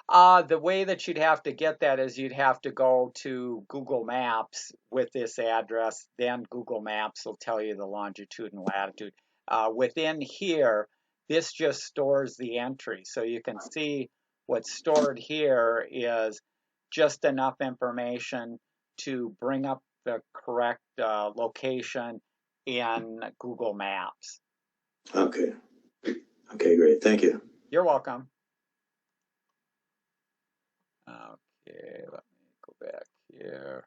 The way that you'd have to get that is you'd have to go to Google Maps with this address. Then Google Maps will tell you the longitude and latitude. Within here, this just stores the entry. So you can see what's stored here is just enough information to bring up the correct location in Google Maps. Okay. Okay, great. Thank you. You're welcome. Okay, let me go back here.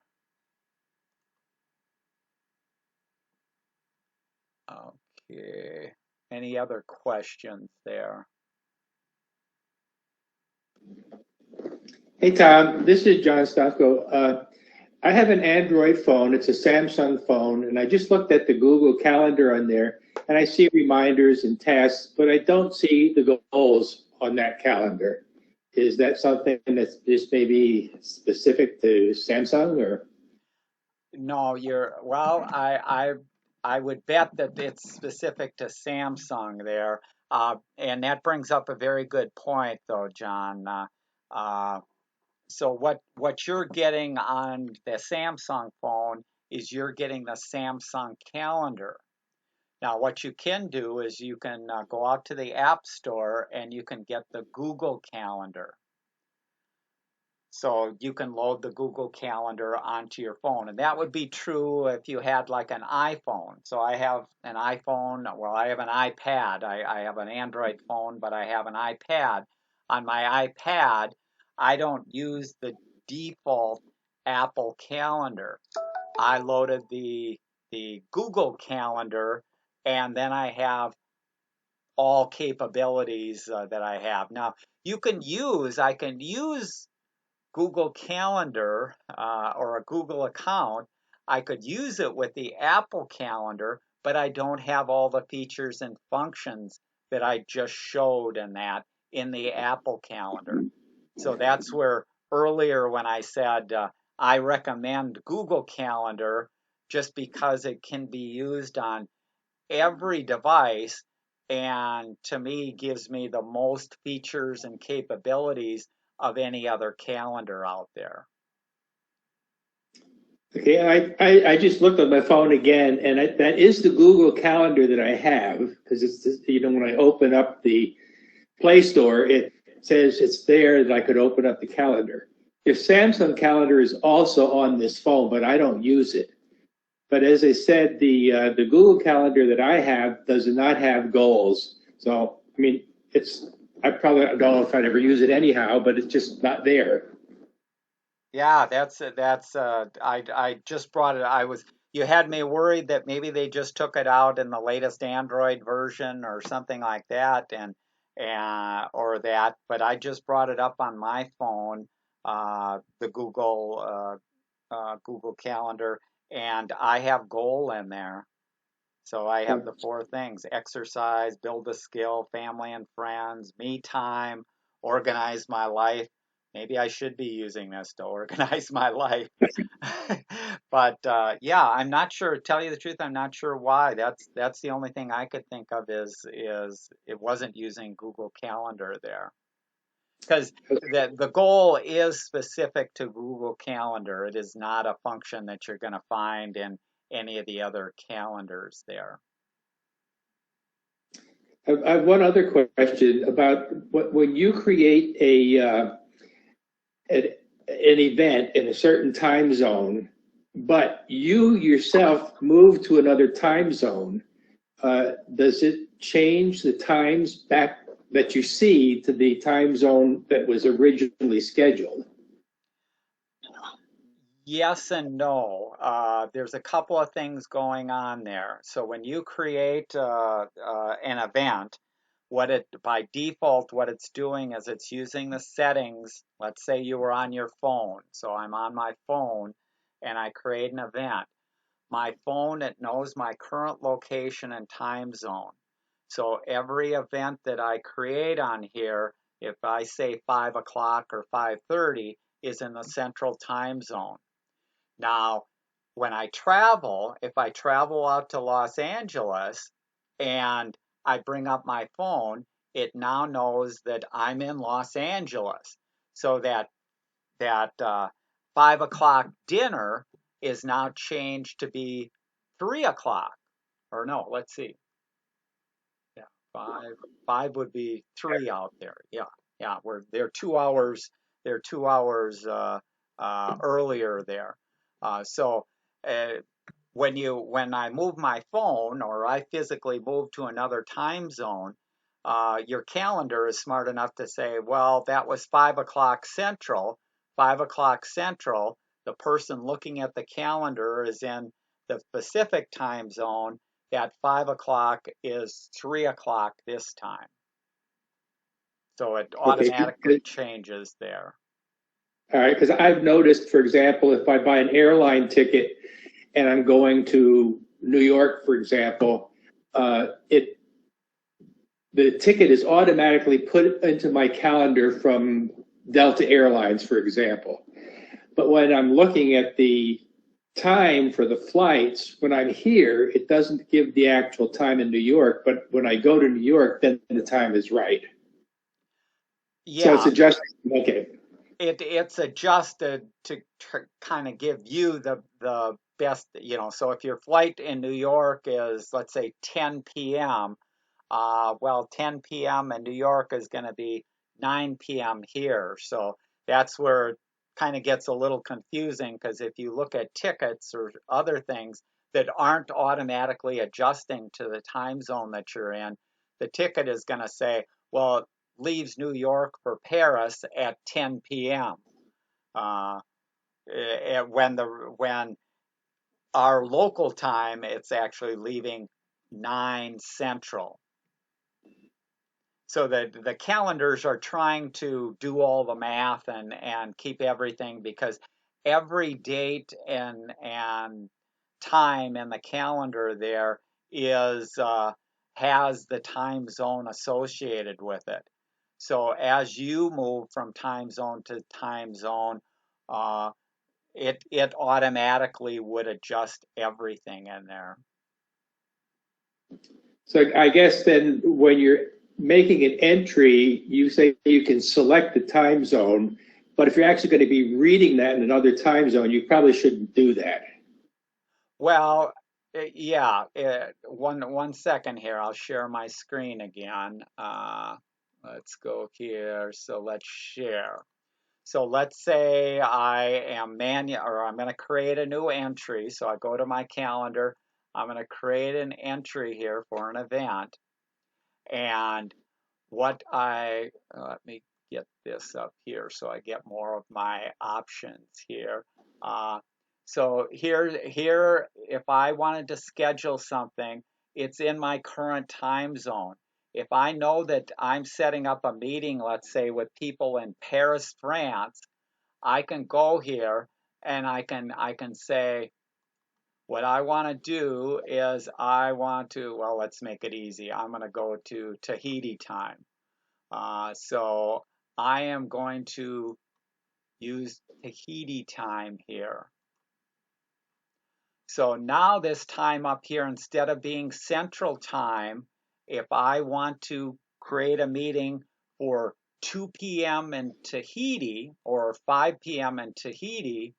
Okay, any other questions there? Hey, Tom, this is John Stocko. I have an Android phone. It's a Samsung phone, and I just looked at the Google Calendar on there, and I see reminders and tasks, but I don't see the goals on that calendar. Is that something that's just maybe specific to Samsung, or? No, well, I would bet that it's specific to Samsung there. And that brings up a very good point, though, John. So what you're getting on the Samsung phone is you're getting the Samsung calendar. Now, what you can do is you can go out to the App Store and you can get the Google Calendar. So you can load the Google Calendar onto your phone. And that would be true if you had like an iPhone. So I have an iPhone, well, I have an iPad. I have an Android phone, but I have an iPad. On my iPad, I don't use the default Apple Calendar. I loaded the Google Calendar, and then I have all capabilities that I have. Now, I can use Google Calendar or a Google account. I could use it with the Apple Calendar, but I don't have all the features and functions that I just showed in the Apple Calendar. So that's where earlier when I said I recommend Google Calendar just because it can be used on every device, and to me gives me the most features and capabilities of any other calendar out there. Okay, I just looked on my phone again, and that is the Google Calendar that I have, because it's, you know, when I open up the Play Store, it says it's there that I could open up the calendar. Your Samsung Calendar is also on this phone, but I don't use it. But as I said, the Google Calendar that I have does not have goals. So I mean, I probably don't know if I'd ever use it anyhow, but it's just not there. Yeah, I just brought it. You had me worried that maybe they just took it out in the latest Android version or something like that, or that. But I just brought it up on my phone, the Google Calendar, and I have goal in there. So I have the four things: exercise, build a skill, family and friends, me time, organize my life. Maybe I should be using this to organize my life. But yeah, I'm not sure. Tell you the truth, I'm not sure why. That's the only thing I could think of is it wasn't using Google Calendar there. Because the goal is specific to Google Calendar. It is not a function that you're going to find in any of the other calendars there. I have one other question about when you create an event in a certain time zone, but you yourself move to another time zone. Does it change the times back that you see to the time zone that was originally scheduled? Yes and no. There's a couple of things going on there. So when you create an event, by default, what it's doing is it's using the settings. Let's say you were on your phone. So I'm on my phone and I create an event. My phone, it knows my current location and time zone. So every event that I create on here, if I say 5 o'clock or 5:30, is in the central time zone. Now, when I travel, if I travel out to Los Angeles and I bring up my phone, it now knows that I'm in Los Angeles. So that 5 o'clock dinner is now changed to be 3 o'clock. Or no, let's see. Yeah, five would be three out there. Yeah, yeah, they're 2 hours. They're 2 hours earlier there. So uh, when I move my phone or I physically move to another time zone, your calendar is smart enough to say, well, that was 5 o'clock Central. 5 o'clock Central. The person looking at the calendar is in the Pacific time zone. At 5 o'clock is 3 o'clock this time. So it automatically Okay. changes there. All right, because I've noticed, for example, if I buy an airline ticket and I'm going to New York, for example, the ticket is automatically put into my calendar from Delta Airlines, for example. But when I'm looking at the time for the flights, when I'm here, it doesn't give the actual time in New York. But when I go to New York, then the time is right. So it's Yeah, adjusted. Okay. it's adjusted to kind of give you the best, so if your flight in New York is, let's say, 10 p.m., well, 10 p.m. in New York is going to be 9 p.m. here. So that's where it kind of gets a little confusing, because if you look at tickets or other things that aren't automatically adjusting to the time zone that you're in, the ticket is going to say, well, it leaves New York for Paris at 10 p.m. Uh, when our local time, it's actually leaving 9 Central. So the calendars are trying to do all the math and keep everything, because every date and time in the calendar there is has the time zone associated with it. So as you move from time zone to time zone, uh, it automatically would adjust everything in there. So I guess then when you're making an entry, you say you can select the time zone, But if you're actually going to be reading that in another time zone, you probably shouldn't do that. Well, yeah. One second here. I'll share my screen again. Let's go here. So let's share. So let's say I am I'm going to create a new entry. So I go to my calendar. I'm going to create an entry here for an event. And let me get this up here so I get more of my options here. So here, if I wanted to schedule something, it's in my current time zone. If I know that I'm setting up a meeting, let's say with people in Paris, France, I can go here and I can say, what I want to do is well, let's make it easy. I'm going to go to Tahiti time. So I am going to use Tahiti time here. So now this time up here, instead of being Central Time, if I want to create a meeting for 2 p.m. in Tahiti or 5 p.m. in Tahiti,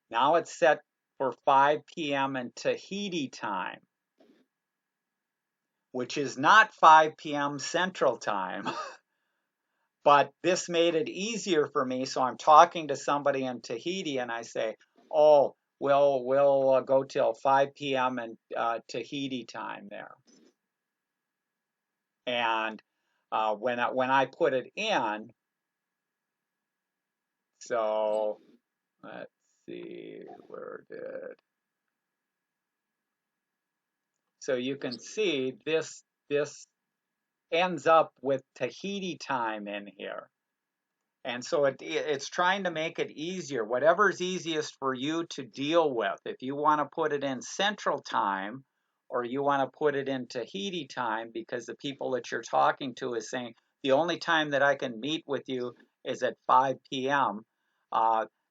now it's set for 5 p.m. in Tahiti time, which is not 5 p.m. Central Time. But this made it easier for me. So I'm talking to somebody in Tahiti and I say, oh, we'll go till 5 p.m. in Tahiti time there. And when I put it in, so let's see, so you can see this ends up with Tahiti time in here. And so it's trying to make it easier, whatever's easiest for you to deal with. If you want to put it in Central Time or you want to put it in Tahiti time because the people that you're talking to is saying, the only time that I can meet with you is at 5 p.m.,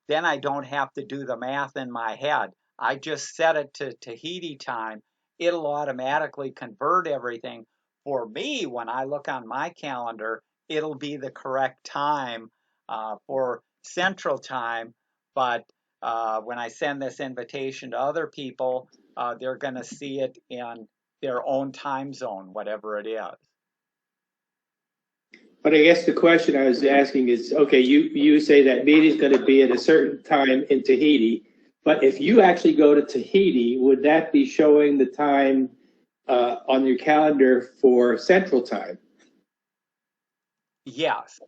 then I don't have to do the math in my head. I just set it to Tahiti time. It'll automatically convert everything. For me, when I look on my calendar, it'll be the correct time for Central Time, but when I send this invitation to other people, they're going to see it in their own time zone, whatever it is. But I guess the question I was asking is, okay, you say that meeting's going to be at a certain time in Tahiti, but if you actually go to Tahiti, would that be showing the time on your calendar for Central Time? Yes.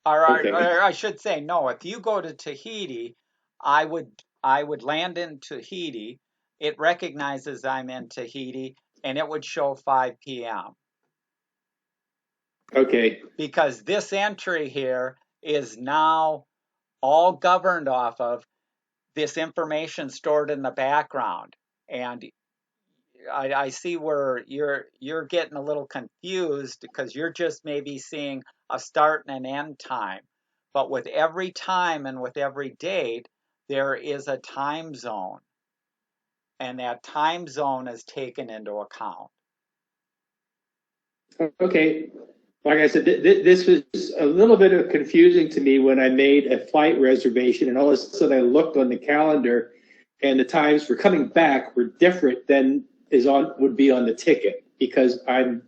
Or Okay. I should say, no, if you go to Tahiti, I would land in Tahiti. It recognizes I'm in Tahiti, and it would show 5 p.m. Okay. Because this entry here is now all governed off of this information stored in the background. And I see where you're getting a little confused because you're just maybe seeing a start and an end time. But with every time and with every date, there is a time zone. And that time zone is taken into account. Okay. Like I said, this was a little bit of confusing to me when I made a flight reservation, and all of a sudden I looked on the calendar, and the times for coming back were different than would be on the ticket, because when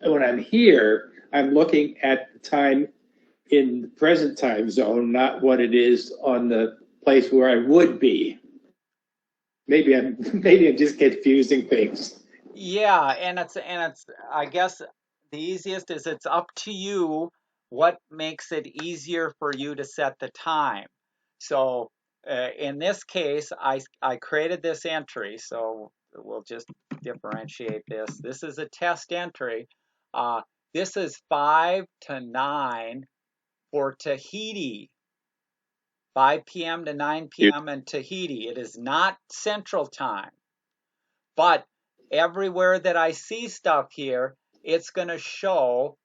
I'm here, I'm looking at the time in the present time zone, not what it is on the place where I would be. Maybe I'm just confusing things. Yeah, and it's I guess the easiest is it's up to you what makes it easier for you to set the time. So in this case, I created this entry, so we'll just differentiate this. This is a test entry. Uh, this is 5 to 9 for Tahiti. 5 p.m. to 9 You, p.m. in Tahiti. It is not Central Time. But everywhere that I see stuff here, it's going to show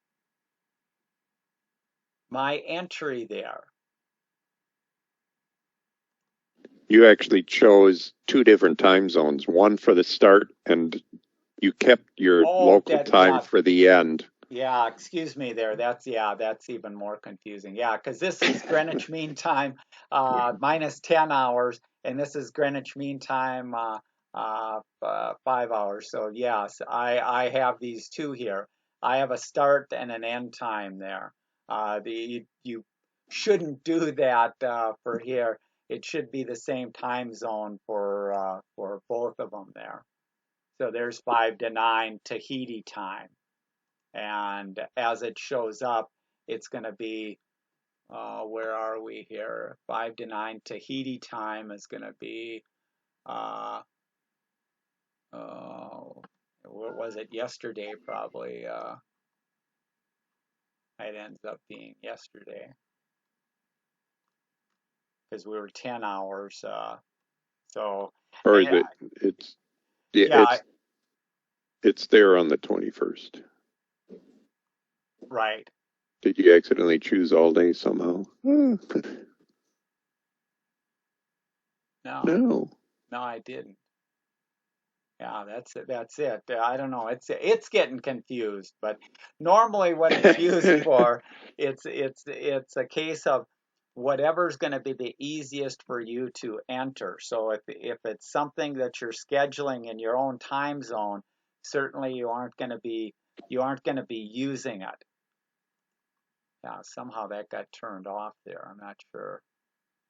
my entry there. you actually chose two different time zones, one for the start, and you kept your local time yeah, for the end. Yeah, excuse me there. That's even more confusing. Yeah, because this is Greenwich Mean Time minus 10 hours, and this is Greenwich Mean Time 5 hours. So yes, I have these two here. I have a start and an end time there. You shouldn't do that for here. It should be the same time zone for both of them there. So there's 5 to 9 Tahiti time. And as it shows up, it's going to be, where are we here? 5 to 9 Tahiti time is going to be, uh, what was it? Yesterday, probably. It ends up being yesterday because we were 10 hours. So, Or is and it? It's yeah, yeah, it's there on the 21st. right. Did you accidentally choose all day somehow? No, No. no, I didn't. Yeah, that's it. That's it. I don't know. It's getting confused, but normally what it's used for, it's a case of whatever's going to be the easiest for you to enter. So if it's something that you're scheduling in your own time zone, certainly you aren't going to be using it. Yeah, somehow that got turned off there. I'm not sure.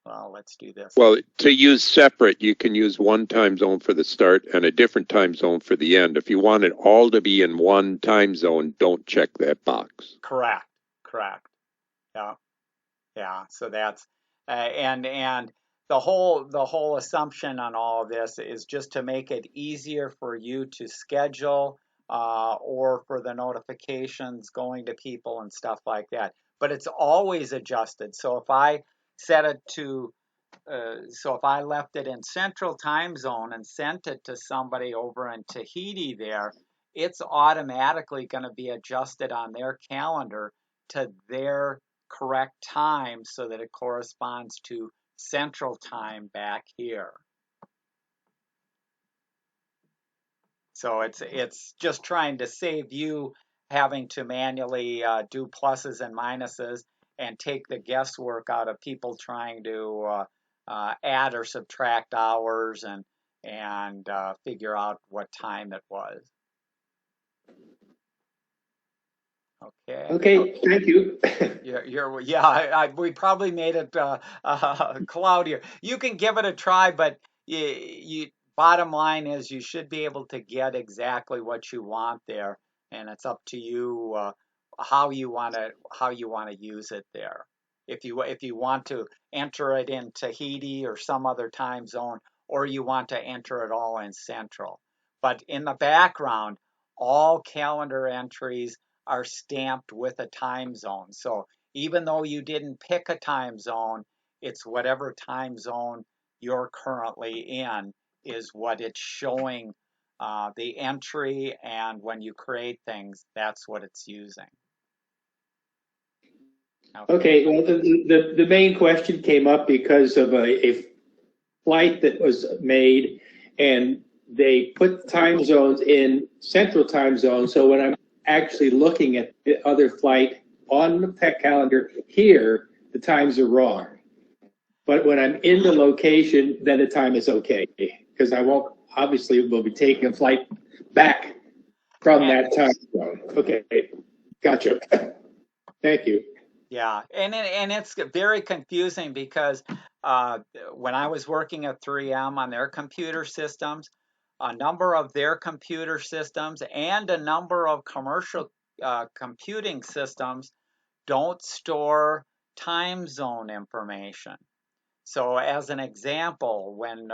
Well, let's do this. Well, to use separate, you can use one time zone for the start and a different time zone for the end. If you want it all to be in one time zone, don't check that box. Correct. Correct. Yeah. Yeah, so that's and the whole assumption on all of this is just to make it easier for you to schedule or for the notifications going to people and stuff like that. But it's always adjusted. So if I set it to so if I left it in Central Time Zone and sent it to somebody over in Tahiti there, it's automatically going to be adjusted on their calendar to their correct time so that it corresponds to Central Time back here. So it's just trying to save you having to manually do pluses and minuses and take the guesswork out of people trying to add or subtract hours and figure out what time it was. Okay. Okay, thank you. Yeah, we probably made it cloudier. You can give it a try, but bottom line is you should be able to get exactly what you want there, and it's up to you how you want to use it there. If you want to enter it in Tahiti or some other time zone, or you want to enter it all in Central. But in the background, all calendar entries are stamped with a time zone. So even though you didn't pick a time zone, it's whatever time zone you're currently in is what it's showing the entry, and when you create things, that's what it's using. Okay, well, the main question came up because of a flight that was made, and they put time zones in Central Time Zone. So when I'm actually looking at the other flight on the tech calendar here, the times are wrong. But when I'm in the location, then the time is okay because I won't obviously will be taking a flight back from And that time zone. Okay, gotcha. Thank you. yeah, and it's very confusing because uh, when I was working at 3M on their computer systems, a number of their computer systems and a number of commercial computing systems don't store time zone information. So, as an example, when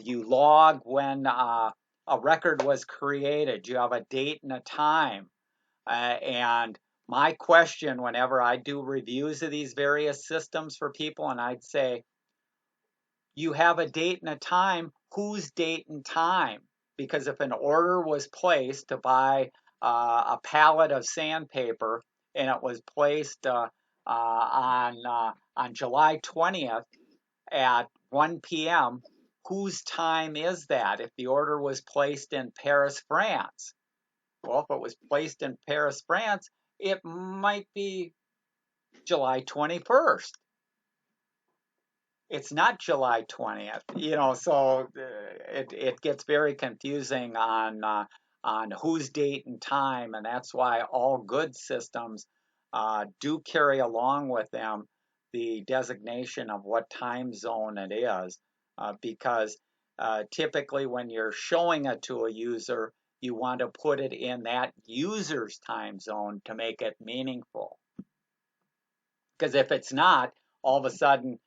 you log when a record was created, you have a date and a time. And my question whenever I do reviews of these various systems for people, and I'd say, you have a date and a time, whose date and time? Because if an order was placed to buy a pallet of sandpaper and it was placed on July 20th at 1 p.m., whose time is that if the order was placed in Paris, France? Well, if it was placed in Paris, France, it might be July 21st. It's not July 20th, so it gets very confusing on whose date and time, and that's why all good systems do carry along with them the designation of what time zone it is, because typically when you're showing it to a user, you want to put it in that user's time zone to make it meaningful. Because if it's not, all of a sudden,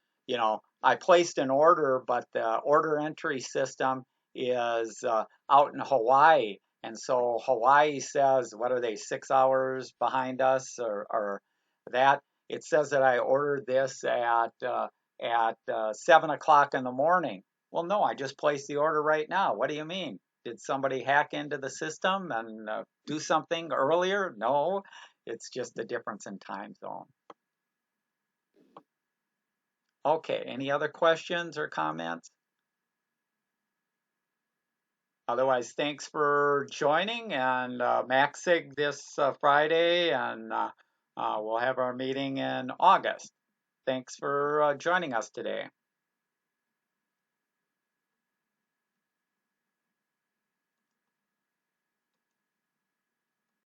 I placed an order, but the order entry system is out in Hawaii. And so Hawaii says, what are they, 6 hours behind us or that? It says that I ordered this at 7 o'clock in the morning. Well, no, I just placed the order right now. What do you mean? Did somebody hack into the system and do something earlier? No, it's just the difference in time zone. Okay, any other questions or comments? Otherwise, thanks for joining, and MaxSig this Friday, and we'll have our meeting in August. Thanks for joining us today.